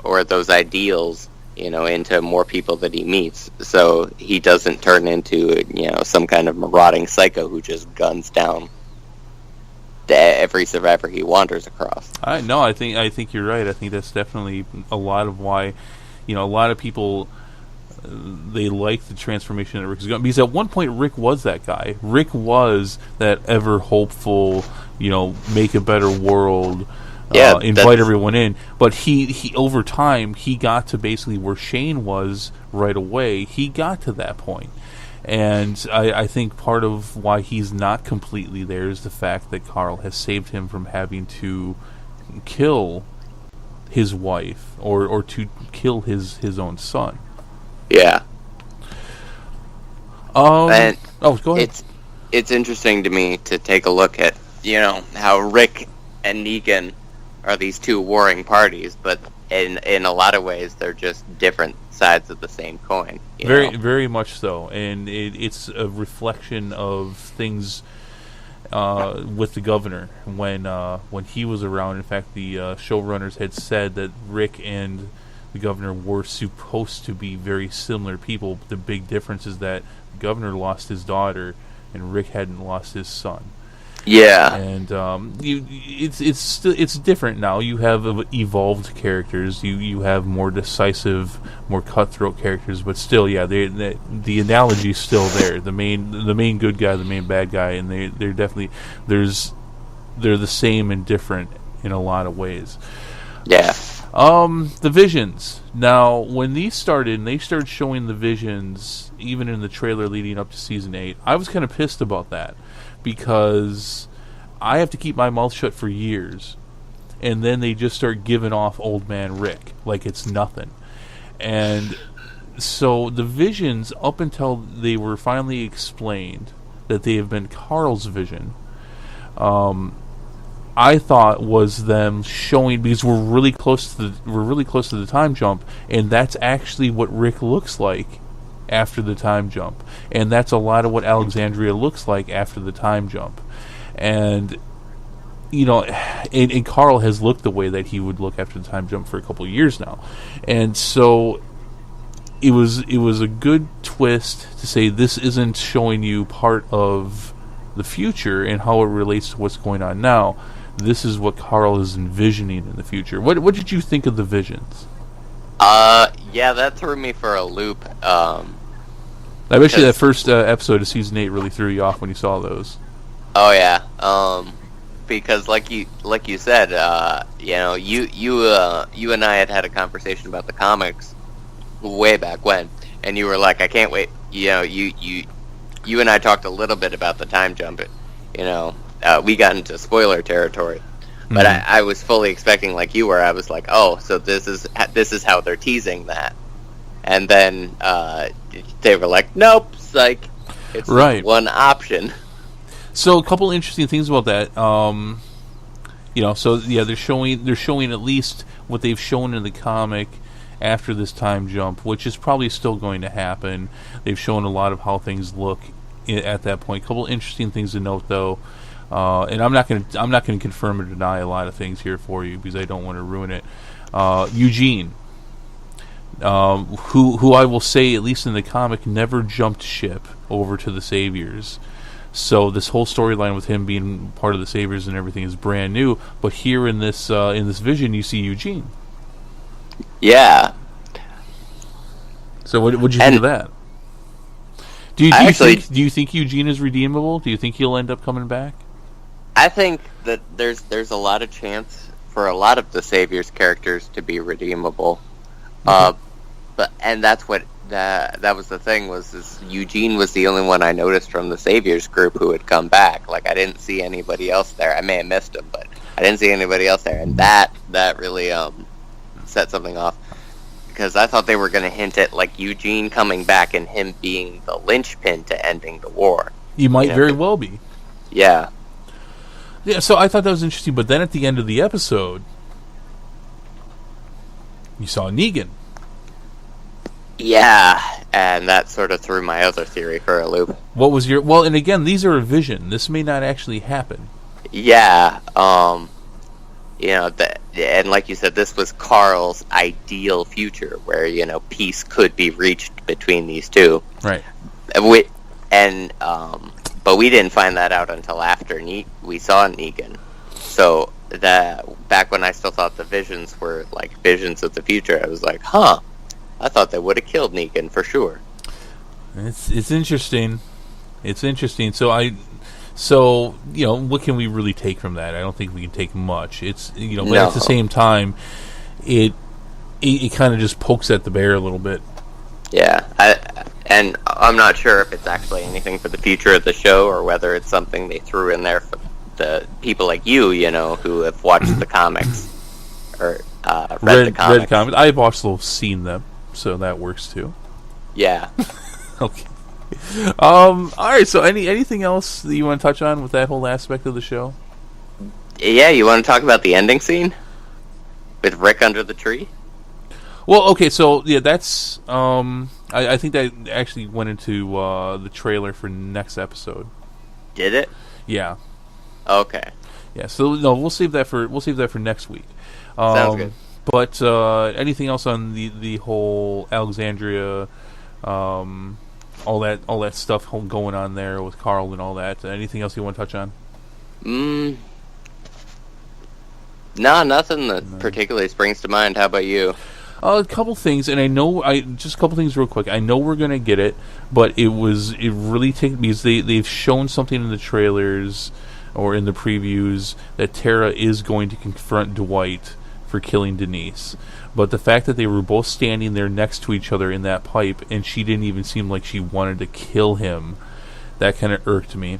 Speaker 2: or those ideals into more people that he meets, so he doesn't turn into, some kind of marauding psycho who just guns down every survivor he wanders across.
Speaker 1: I think you're right. I think that's definitely a lot of why, a lot of people, they like the transformation that Rick is going, because at one point Rick was that guy. Rick was that ever hopeful, make a better world. Invite everyone in, but he over time he got to basically where Shane was right away. He got to that point, and I think part of why he's not completely there is the fact that Carl has saved him from having to kill his wife or to kill his own son.
Speaker 2: Yeah.
Speaker 1: And go ahead.
Speaker 2: It's interesting to me to take a look at how Rick and Negan are these two warring parties, but in a lot of ways they're just different sides of the same coin.
Speaker 1: Very much so, and it's a reflection of things with the governor when he was around. In fact, the showrunners had said that Rick and the governor were supposed to be very similar people. The big difference is that the governor lost his daughter and Rick hadn't lost his son.
Speaker 2: Yeah,
Speaker 1: and it's different now. You have evolved characters. You have more decisive, more cutthroat characters. But still, yeah, the analogy is still there. The main good guy, the main bad guy, and they're definitely they're the same and different in a lot of ways.
Speaker 2: Yeah.
Speaker 1: The visions. Now, when these started, and they started showing the visions, even in the trailer leading up to season 8, I was kind of pissed about that. Because I have to keep my mouth shut for years, and then they just start giving off old man Rick like it's nothing. And so the visions, up until they were finally explained that they have been Carl's vision, I thought was them showing, because we're really close to the time jump, and that's actually what Rick looks like after the time jump, and that's a lot of what Alexandria looks like after the time jump, and and Carl has looked the way that he would look after the time jump for a couple of years now, and so it was a good twist to say this isn't showing you part of the future and how it relates to what's going on now. This is what Carl is envisioning in the future. What did you think of the visions?
Speaker 2: Yeah, that threw me for a loop.
Speaker 1: I bet you that first episode of season 8 really threw you off when you saw those.
Speaker 2: Oh yeah, because like you said, you and I had a conversation about the comics way back when, and you were like, I can't wait. You and I talked a little bit about the time jump. We got into spoiler territory, but I was fully expecting, like you were. I was like, oh, so this is how they're teasing that, and then they were like, nope, it's
Speaker 1: right.
Speaker 2: one option.
Speaker 1: So a couple interesting things about that. They're showing at least what they've shown in the comic after this time jump, which is probably still going to happen. They've shown a lot of how things look at that point. A couple interesting things to note, though, and I'm not going to confirm or deny a lot of things here for you because I don't want to ruin it. Eugene, who I will say, at least in the comic, never jumped ship over to the Saviors. So this whole storyline with him being part of the Saviors and everything is brand new. But here in this vision, you see Eugene.
Speaker 2: Yeah.
Speaker 1: So what'd you think of that? Do you think Eugene is redeemable? Do you think he'll end up coming back?
Speaker 2: I think that there's a lot of chance for a lot of the Savior's characters to be redeemable. And that's what that was the thing, is Eugene was the only one I noticed from the Savior's group who had come back. Like, I didn't see anybody else there. I may have missed him, but I didn't see anybody else there, and that really set something off, because I thought they were going to hint at, like, Eugene coming back and him being the linchpin to ending the war.
Speaker 1: He might very well be.
Speaker 2: Yeah.
Speaker 1: Yeah, so I thought that was interesting, but then at the end of the episode, you saw Negan.
Speaker 2: Yeah, and that sort of threw my other theory for a loop.
Speaker 1: What was your... Well, and again, these are a vision. This may not actually happen.
Speaker 2: Yeah, and like you said, this was Carl's ideal future, where, peace could be reached between these two.
Speaker 1: Right.
Speaker 2: But we didn't find that out until after we saw Negan. So back when I still thought the visions were like visions of the future, I was like, huh, I thought they would have killed Negan for sure.
Speaker 1: It's interesting. It's interesting. So what can we really take from that? I don't think we can take much. But at the same time, it kind of just pokes at the bear a little bit.
Speaker 2: Yeah, and I'm not sure if it's actually anything for the future of the show, or whether it's something they threw in there for the people like you, who have watched the comics or read the comics.
Speaker 1: Read comics. I've also seen them, so that works too.
Speaker 2: Yeah.
Speaker 1: Okay. All right. So, anything else that you want to touch on with that whole aspect of the show?
Speaker 2: Yeah, you want to talk about the ending scene with Rick under the tree?
Speaker 1: Well, okay. So, yeah, that's. I think that actually went into the trailer for next episode. Did
Speaker 2: it?
Speaker 1: Yeah.
Speaker 2: Okay.
Speaker 1: Yeah. So no, we'll save that for next week.
Speaker 2: Sounds good.
Speaker 1: But anything else on the whole Alexandria? All that stuff going on there with Carl and all that. Anything else you want to touch on?
Speaker 2: No, nothing that particularly springs to mind. How about you?
Speaker 1: A couple things, and just a couple things real quick. I know we're gonna get it, but it really takes, because they've shown something in the trailers or in the previews that Tara is going to confront Dwight for killing Denise. But the fact that they were both standing there next to each other in that pipe, and she didn't even seem like she wanted to kill him, that kind of irked me,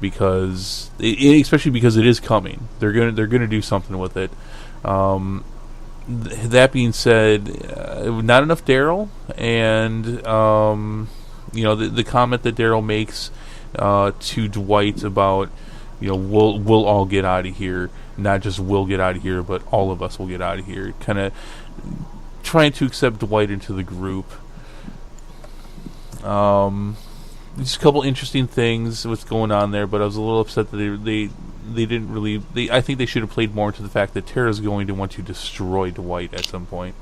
Speaker 1: especially because it is coming. They're gonna do something with it. that being said, not enough Daryl, and the comment that Daryl makes to Dwight about, we'll all get out of here, not just we'll get out of here, but all of us will get out of here. Kind of trying to accept Dwight into the group. Just a couple interesting things what's going on there, but I was a little upset that they didn't really. I think they should have played more into the fact that Tara's going to want to destroy Dwight at some point.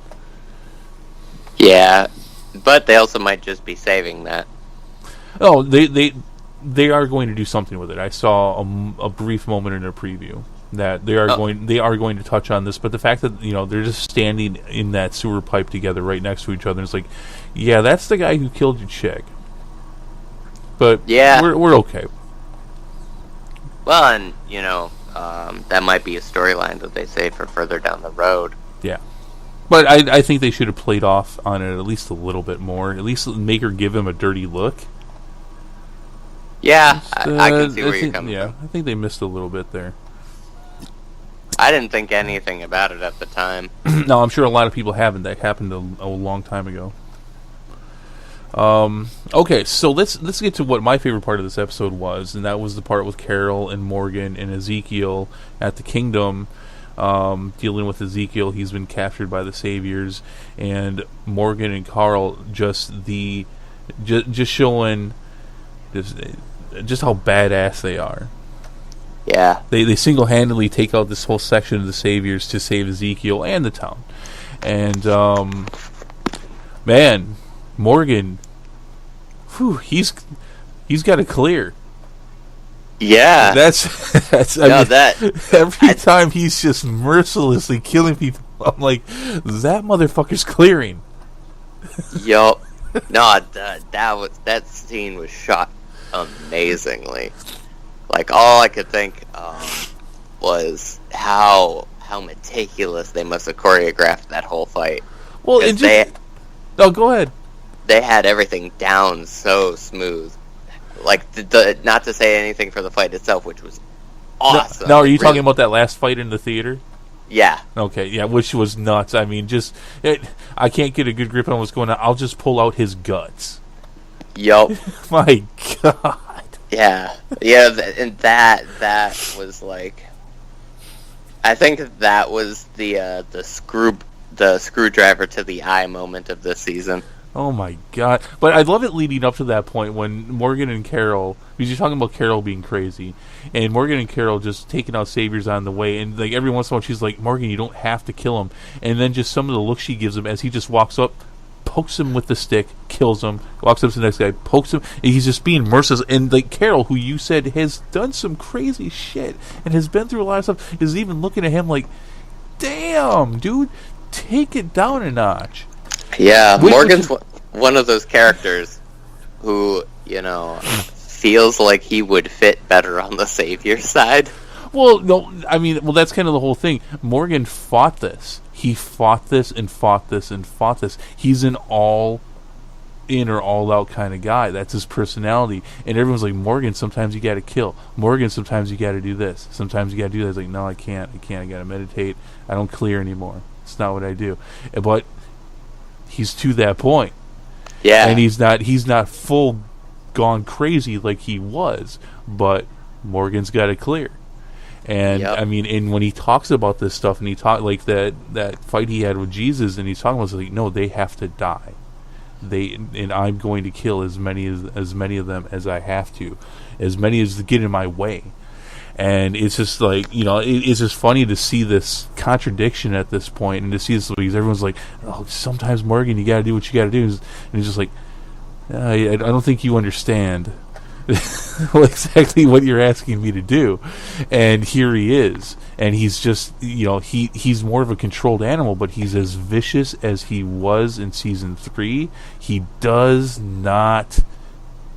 Speaker 2: Yeah, but they also might just be saving that.
Speaker 1: Oh, they are going to do something with it. I saw a brief moment in their preview that they are going to touch on this, but the fact that they're just standing in that sewer pipe together right next to each other, it's like, yeah, that's the guy who killed your chick. But yeah, we're okay.
Speaker 2: Well, and that might be a storyline that they save for further down the road.
Speaker 1: Yeah, but I think they should have played off on it at least a little bit more. At least make her give him a dirty look.
Speaker 2: Yeah, I can see where you're coming from.
Speaker 1: Yeah, I think they missed a little bit there.
Speaker 2: I didn't think anything about it at the time.
Speaker 1: No, I'm sure a lot of people haven't. That happened a long time ago. Okay, so let's get to what my favorite part of this episode was, and that was the part with Carol and Morgan and Ezekiel at the Kingdom, dealing with Ezekiel. He's been captured by the Saviors, and Morgan and Carl just showing just how badass they are.
Speaker 2: Yeah.
Speaker 1: They single-handedly take out this whole section of the Saviors to save Ezekiel and the town. And, man, Morgan, he's got it clear.
Speaker 2: Yeah.
Speaker 1: That's every time he's just mercilessly killing people, I'm like, that motherfucker's clearing.
Speaker 2: Yup. No, that scene was shot amazingly. Like, all I could think was how meticulous they must have choreographed that whole fight.
Speaker 1: Well, go ahead.
Speaker 2: They had everything down so smooth. Like, not to say anything for the fight itself, which was awesome.
Speaker 1: Now, are you talking about that last fight in the theater?
Speaker 2: Yeah.
Speaker 1: Okay, yeah, which was nuts. I mean, I can't get a good grip on what's going on. I'll just pull out his guts.
Speaker 2: Yup.
Speaker 1: My God.
Speaker 2: Yeah, and that was like, I think that was the screwdriver to the eye moment of this season.
Speaker 1: Oh my God! But I love it leading up to that point when Morgan and Carol, because you're talking about Carol being crazy, and Morgan and Carol just taking out Saviors on the way, and like every once in a while she's like, Morgan, you don't have to kill him, and then just some of the looks she gives him as he just walks up, pokes him with the stick, kills him, walks up to the next guy, pokes him, and he's just being merciless. And like Carol, who you said has done some crazy shit and has been through a lot of stuff, is even looking at him like, damn, dude, take it down a notch.
Speaker 2: Yeah, Morgan's one of those characters who, feels like he would fit better on the Savior side.
Speaker 1: Well, no, I mean, that's kind of the whole thing. Morgan fought this. He fought this and fought this and fought this. He's an all-in or all-out kind of guy. That's his personality. And everyone's like, Morgan, sometimes you got to kill. Morgan, sometimes you got to do this. Sometimes you got to do that. It's like, no, I can't. I got to meditate. I don't clear anymore. It's not what I do. But he's to that point.
Speaker 2: Yeah.
Speaker 1: And he's not full gone crazy like he was. But Morgan's got it clear. And yep. I mean, and when he talks about this stuff, and he talk like that fight he had with Jesus, and he's talking about like, no, they have to die. And I'm going to kill as many of them as I have to, as many as get in my way. And it's just like, it's just funny to see this contradiction at this point, and to see this because everyone's like, oh, sometimes Morgan, you got to do what you got to do, and he's just like, I don't think you understand. Exactly what you're asking me to do. And here he is, and he's just he's more of a controlled animal, but he's as vicious as he was in season 3. He does not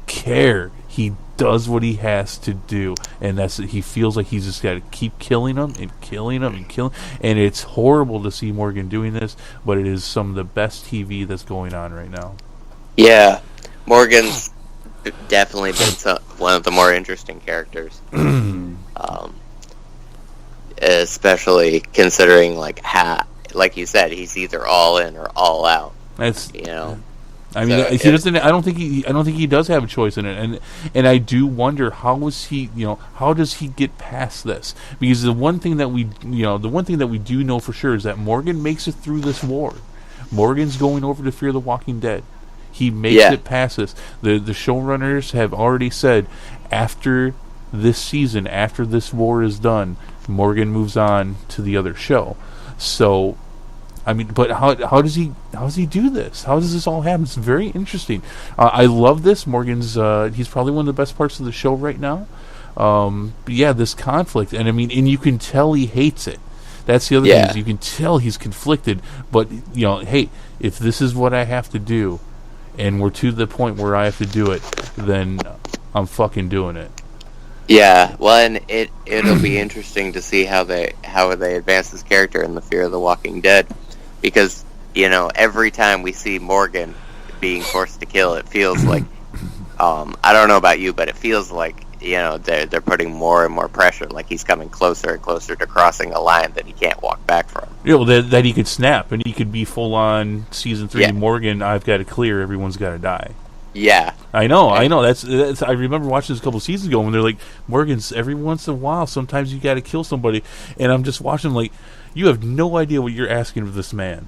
Speaker 1: care. He does what he has to do, and he feels like he's just got to keep killing them and killing them and killing. And it's horrible to see Morgan doing this, but it is some of the best TV that's going on right now.
Speaker 2: Yeah, Morgan's definitely been one of the more interesting characters, especially considering like like you said, he's either all in or all out.
Speaker 1: That's
Speaker 2: you know.
Speaker 1: I mean,
Speaker 2: So
Speaker 1: he doesn't. I don't think he does have a choice in it, and I do wonder how does he get past this? Because the one thing that we do know for sure is that Morgan makes it through this war. Morgan's going over to Fear the Walking Dead. He makes it past this. The showrunners have already said after this season, after this war is done, Morgan moves on to the other show. So. I mean, but how does he do this? How does this all happen? It's very interesting. I love this. Morgan's he's probably one of the best parts of the show right now. But yeah, this conflict, and I mean, and you can tell he hates it. That's the other thing. Is you can tell he's conflicted. But hey, if this is what I have to do, and we're to the point where I have to do it, then I'm fucking doing it.
Speaker 2: Yeah, well, and it'll be interesting to see how they advance this character in the Fear of the Walking Dead. Because, every time we see Morgan being forced to kill, it feels like, I don't know about you, but it feels like, they're putting more and more pressure, like he's coming closer and closer to crossing a line that he can't walk back from.
Speaker 1: Yeah, well, that he could snap, and he could be full-on Season 3 Morgan, I've got to clear, everyone's got to die.
Speaker 2: Yeah.
Speaker 1: I know. That's. I remember watching this a couple seasons ago when they're like, Morgan's every once in a while, sometimes you got to kill somebody, and I'm just watching like, you have no idea what you're asking of this man.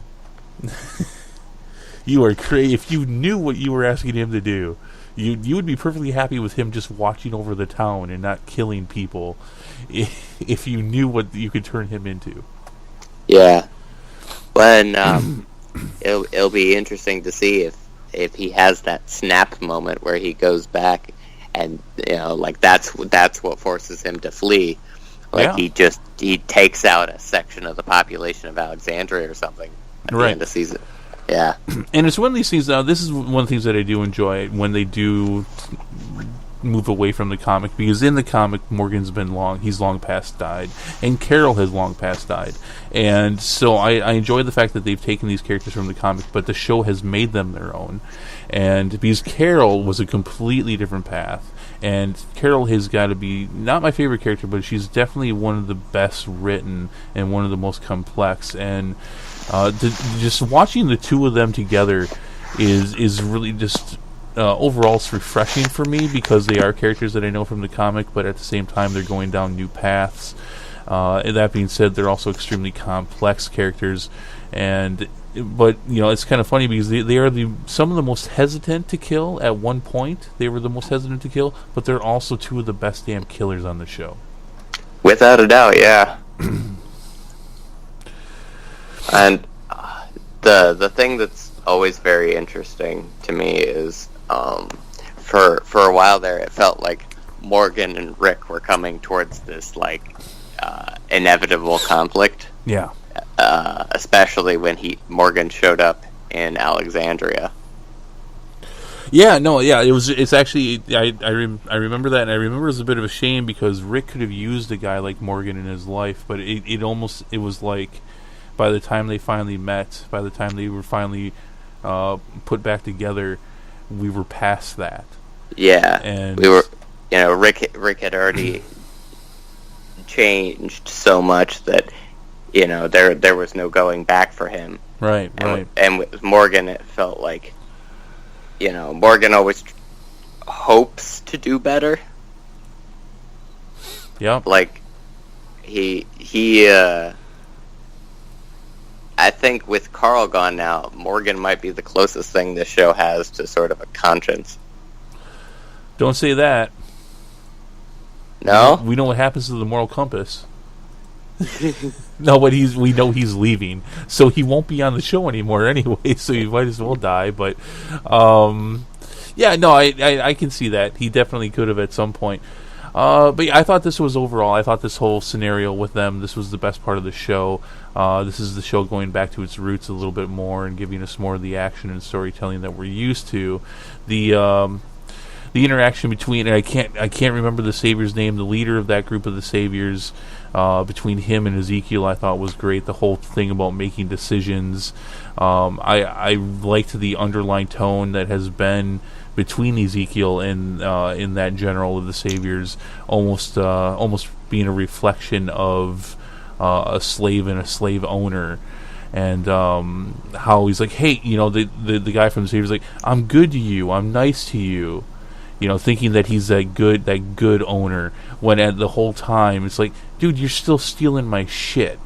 Speaker 1: You are crazy. If you knew what you were asking him to do, you would be perfectly happy with him just watching over the town and not killing people. If you knew what you could turn him into. Yeah.
Speaker 2: When it'll be interesting to see if he has that snap moment where he goes back and that's what forces him to flee. He takes out a section of the population of Alexandria or something at the end of season. Yeah.
Speaker 1: And it's one of these things. Now, this is one of the things that I do enjoy when they do move away from the comic, because in the comic, Morgan's he's long past died, and Carol has long past died. And so I enjoy the fact that they've taken these characters from the comic, but the show has made them their own. And because Carol was a completely different path, and Carol has got to be not my favorite character, but she's definitely one of the best written and one of the most complex. And just watching the two of them together is really just overall it's refreshing for me, because they are characters that I know from the comic, but at the same time they're going down new paths. And that being said, they're also extremely complex characters, but it's kind of funny because they are some of the most hesitant to kill. At one point they were the most hesitant to kill, but they're also two of the best damn killers on the show,
Speaker 2: without a doubt. Yeah. And the thing that's always very interesting to me is for a while there it felt like Morgan and Rick were coming towards this inevitable conflict.
Speaker 1: Yeah.
Speaker 2: Especially when Morgan showed up in Alexandria.
Speaker 1: Yeah, no, yeah, it's actually I remember that, and I remember it was a bit of a shame because Rick could have used a guy like Morgan in his life, but it was like by the time they finally met, by the time they were finally put back together, we were past that.
Speaker 2: Yeah,
Speaker 1: and
Speaker 2: we were, Rick had already changed so much that there was no going back for him.
Speaker 1: Right.
Speaker 2: And with Morgan, it felt like Morgan always hopes to do better.
Speaker 1: Yeah.
Speaker 2: Like he I think with Carl gone now, Morgan might be the closest thing this show has to sort of a conscience.
Speaker 1: Don't say that.
Speaker 2: No?
Speaker 1: We know what happens to the moral compass. No, but we know he's leaving, so he won't be on the show anymore anyway. So he might as well die. But yeah, no, I can see that he definitely could have at some point. But yeah, I thought this whole scenario with them, this was the best part of the show. This is the show going back to its roots a little bit more and giving us more of the action and storytelling that we're used to. The interaction between, and I can't remember the Savior's name, the leader of that group of the Saviors, between him and Ezekiel, I thought was great. The whole thing about making decisions. I liked the underlying tone that has been between Ezekiel and in that general of the Saviors, almost being a reflection of a slave and a slave owner. and how he's like, hey, the guy from the Savior's like, I'm good to you, I'm nice to you, thinking that he's that good owner, when at the whole time it's like, dude, you're still stealing my shit.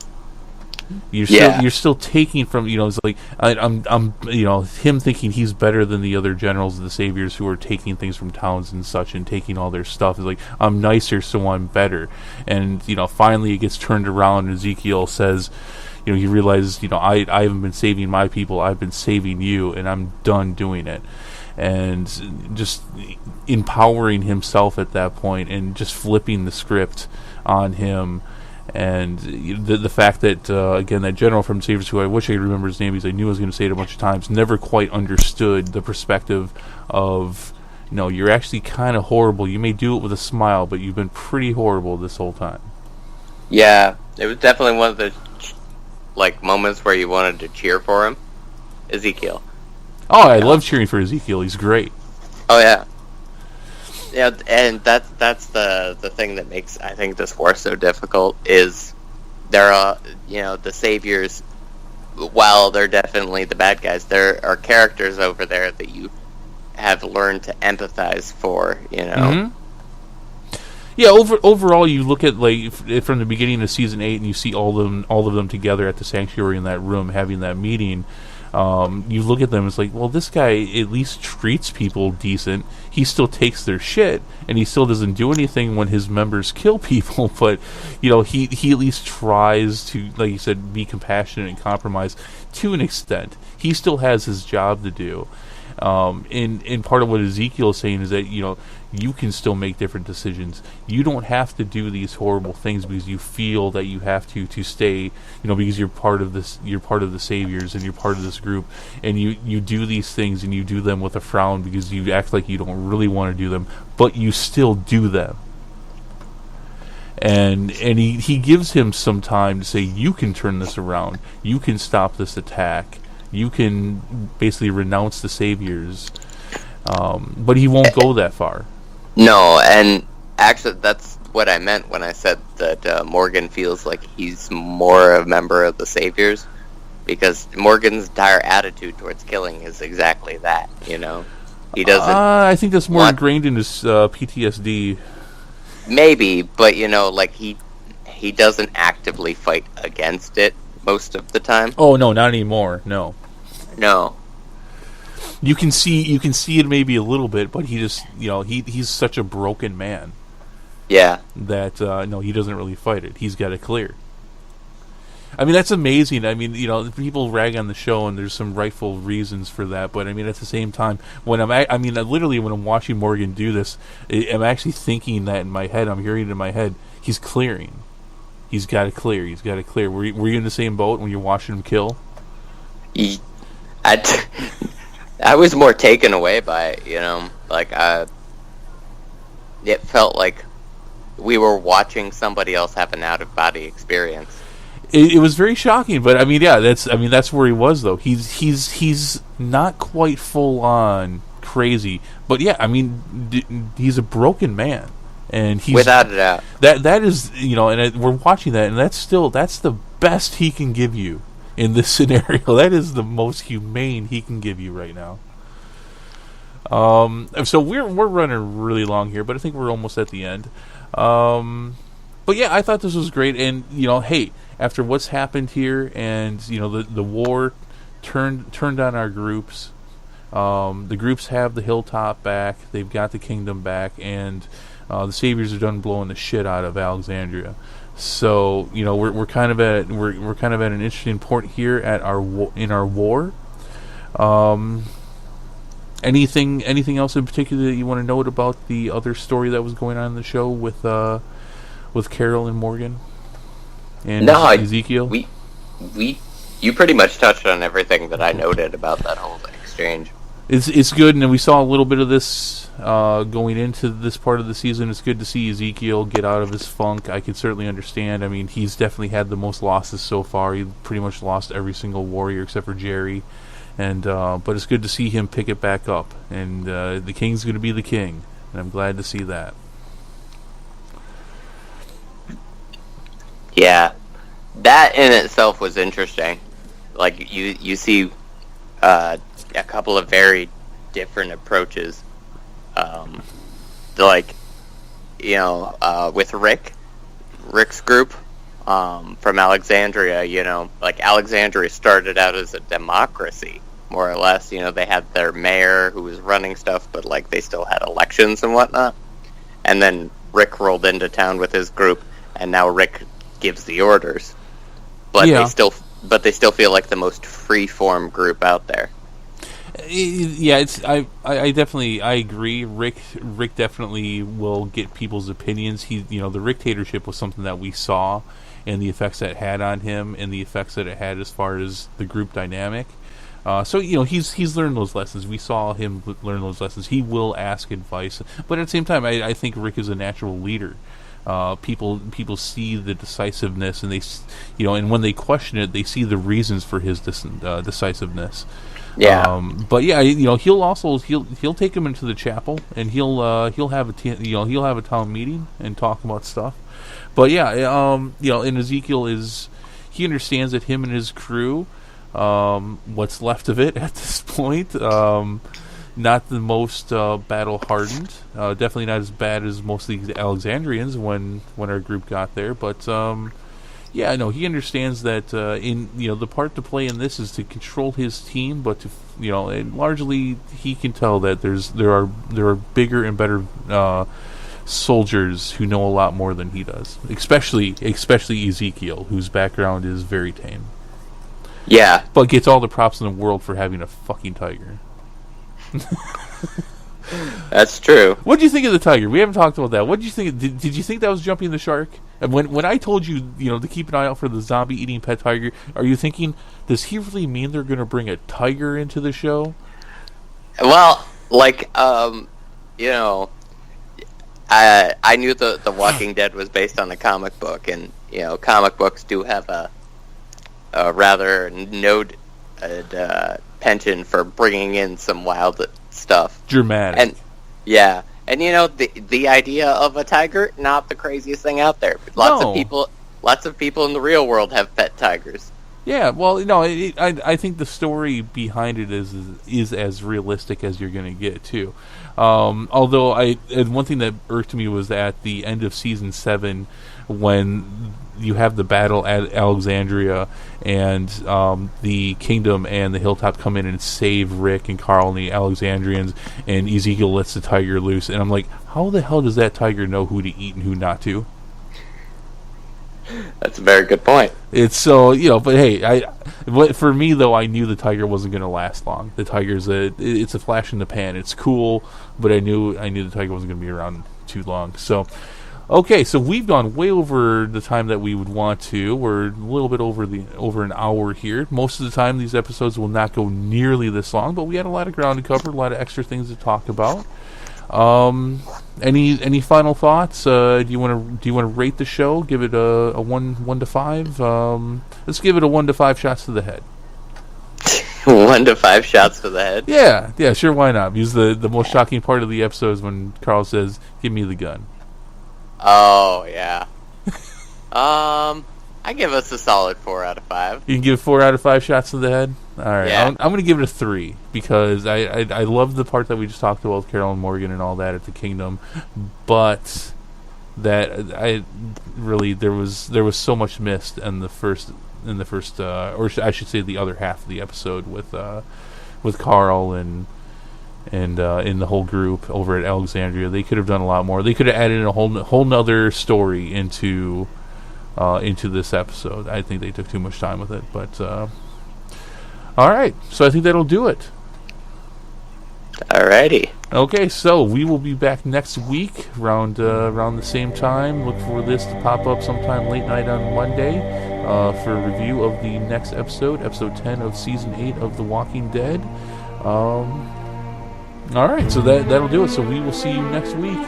Speaker 1: You're still taking from, it's like I'm him thinking he's better than the other generals of the Saviors who are taking things from towns and such and taking all their stuff. It's like, I'm nicer, so I'm better. And finally it gets turned around, and Ezekiel says, he realizes, I haven't been saving my people, I've been saving you, and I'm done doing it. And just empowering himself at that point, and just flipping the script on him. And the fact that, again, that general from Saviors, who I wish I could remember his name because I knew I was going to say it a bunch of times, never quite understood the perspective of, you're actually kind of horrible. You may do it with a smile, but you've been pretty horrible this whole time.
Speaker 2: Yeah, it was definitely one of the moments where you wanted to cheer for him. Ezekiel.
Speaker 1: Oh, I love cheering for Ezekiel. He's great.
Speaker 2: Oh, yeah. Yeah, and that's the thing that makes, I think, this war so difficult, is there are, the Saviors, while they're definitely the bad guys, there are characters over there that you have learned to empathize for,
Speaker 1: Mm-hmm. Yeah, overall, you look at, from the beginning of Season 8, and you see all of them together at the Sanctuary in that room having that meeting. You look at them, it's like, well, this guy at least treats people decent. He still takes their shit, and he still doesn't do anything when his members kill people, but, he at least tries to, like you said, be compassionate and compromise to an extent. He still has his job to do. And part of what Ezekiel is saying is that, you can still make different decisions. You don't have to do these horrible things because you feel that you have to stay, because you're part of this, you're part of the Saviors, and you're part of this group, and you do these things, and you do them with a frown because you act like you don't really want to do them, but you still do them. And he gives him some time to say, you can turn this around, you can stop this attack, you can basically renounce the Saviors, but he won't go that far.
Speaker 2: No, and actually that's what I meant when I said that Morgan feels like he's more a member of the Saviors, because Morgan's entire attitude towards killing is exactly that, He doesn't...
Speaker 1: I think that's more ingrained in his PTSD.
Speaker 2: Maybe, but, he doesn't actively fight against it most of the time.
Speaker 1: Oh, no, not anymore, no.
Speaker 2: No.
Speaker 1: You can see it maybe a little bit, but he just, he's such a broken man.
Speaker 2: Yeah.
Speaker 1: That, no, he doesn't really fight it. He's got it clear. I mean, that's amazing. I mean, people rag on the show, and there's some rightful reasons for that. But, I mean, at the same time, when literally when I'm watching Morgan do this, I'm actually thinking that in my head. I'm hearing it in my head. He's clearing. He's got it clear. He's got it clear. Were you in the same boat when you're watching him kill?
Speaker 2: I was more taken away by it, it felt like we were watching somebody else have an out-of-body experience.
Speaker 1: It was very shocking, but I mean, yeah, that's where he was though. He's not quite full on crazy, but yeah, I mean, he's a broken man, and he's
Speaker 2: without a doubt.
Speaker 1: That is, and we're watching that, and that's the best he can give you in this scenario. That is the most humane he can give you right now. So we're running really long here, but I think we're almost at the end. But yeah, I thought this was great, and hey, after what's happened here, and the war turned on our groups. The groups have the hilltop back, they've got the kingdom back, and the Saviors are done blowing the shit out of Alexandria. So we're kind of at an interesting point here in our war. Anything else in particular that you want to note about the other story that was going on in the show with Carol and Morgan and Ezekiel?
Speaker 2: You pretty much touched on everything that I noted about that whole exchange.
Speaker 1: It's good, and we saw a little bit of this going into this part of the season. It's good to see Ezekiel get out of his funk. I can certainly understand. I mean, he's definitely had the most losses so far. He pretty much lost every single warrior except for Jerry. And but it's good to see him pick it back up. And the king's going to be the king, and I'm glad to see that.
Speaker 2: Yeah, that in itself was interesting. like you see a couple of very different approaches. Like, with Rick's group from Alexandria, like Alexandria started out as a democracy, more or less. They had their mayor who was running stuff, but like they still had elections and whatnot. And then Rick rolled into town with his group, and now Rick gives the orders. But they still feel like the most free-form group out there.
Speaker 1: Yeah, I definitely agree. Rick definitely will get people's opinions. The Ricktatorship was something that we saw, and the effects that it had on him, and the effects that it had as far as the group dynamic. So he's learned those lessons. We saw him learn those lessons. He will ask advice, but at the same time, I think Rick is a natural leader. People see the decisiveness, and and when they question it, they see the reasons for his decisiveness.
Speaker 2: Yeah.
Speaker 1: But yeah, he'll take him into the chapel, and he'll have a town meeting and talk about stuff. But yeah, and Ezekiel he understands that him and his crew, what's left of it at this point, not the most battle hardened. Definitely not as bad as most of the Alexandrians when our group got there. But yeah, no, he understands that the part to play in this is to control his team, but to and largely he can tell that there are bigger and better soldiers who know a lot more than he does. Especially Ezekiel, whose background is very tame.
Speaker 2: Yeah,
Speaker 1: but gets all the props in the world for having a fucking tiger.
Speaker 2: That's true.
Speaker 1: What did you think of the tiger? We haven't talked about that. What did you think? Did you think that was jumping the shark? And when I told you, to keep an eye out for the zombie-eating pet tiger, are you thinking, does he really mean they're going to bring a tiger into the show?
Speaker 2: Well, like, I knew the Walking Dead was based on a comic book, and comic books do have a rather noted penchant for bringing in some wild stuff.
Speaker 1: Dramatic.
Speaker 2: And yeah, and the idea of a tiger, not the craziest thing out there. Lots of people in the real world have pet tigers.
Speaker 1: Yeah, well, I think the story behind it is as realistic as you're going to get too. Although one thing that irked me was at the end of season 7 when you have the battle at Alexandria and the kingdom and the hilltop come in and save Rick and Carl and the Alexandrians, and Ezekiel lets the tiger loose, and I'm like, how the hell does that tiger know who to eat and who not to?
Speaker 2: That's a very good point.
Speaker 1: It's so, but hey, for me though, I knew the tiger wasn't going to last long. The tiger's it's a flash in the pan. It's cool, but I knew the tiger wasn't going to be around too long. So, okay, so we've gone way over the time that we would want to. We're a little bit over an hour here. Most of the time, these episodes will not go nearly this long, but we had a lot of ground to cover, a lot of extra things to talk about. Any final thoughts? Do you want to rate the show? Give it a 1 to 5. Let's give it a 1 to 5 shots to the head.
Speaker 2: 1 to 5 shots to the head.
Speaker 1: Yeah, sure. Why not? Because the most shocking part of the episode is when Carl says, "Give me the gun."
Speaker 2: Oh yeah. I give us a solid 4 out of 5.
Speaker 1: You can give 4 out of 5 shots to the head? Alright,
Speaker 2: yeah.
Speaker 1: I'm going to give it a 3, because I love the part that we just talked about with Carol and Morgan and all that at the Kingdom, but that there was so much missed in the first or I should say the other half of the episode with Carl and in the whole group over at Alexandria. They could have done a lot more. They could have added a whole nother story into this episode. I think they took too much time with it, but all right. So I think that'll do it.
Speaker 2: Alrighty.
Speaker 1: Okay, so we will be back next week around the same time. Look for this to pop up sometime late night on Monday for a review of the next episode 10 of season 8 of The Walking Dead. All right, so that'll do it. So we will see you next week.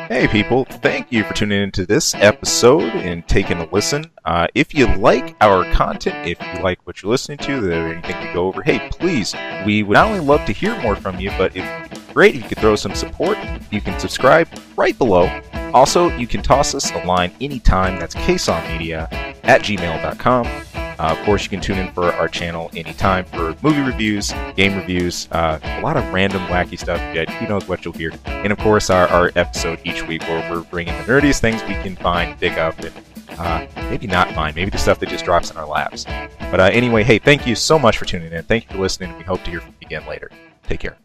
Speaker 3: Hey people, thank you for tuning into this episode and taking a listen. If you like our content, if you like what you're listening to, there anything we go over, hey, please, we would not only love to hear more from you, but it'd be great if you could throw some support. You can subscribe right below. Also, you can toss us a line anytime. That's ksongmedia@gmail.com. Of course, you can tune in for our channel anytime for movie reviews, game reviews, a lot of random wacky stuff. Yeah, who knows what you'll hear. And of course, our episode each week where we're bringing the nerdiest things we can find, dig up, and maybe not find. Maybe the stuff that just drops in our laps. But anyway, hey, thank you so much for tuning in. Thank you for listening. We hope to hear from you again later. Take care.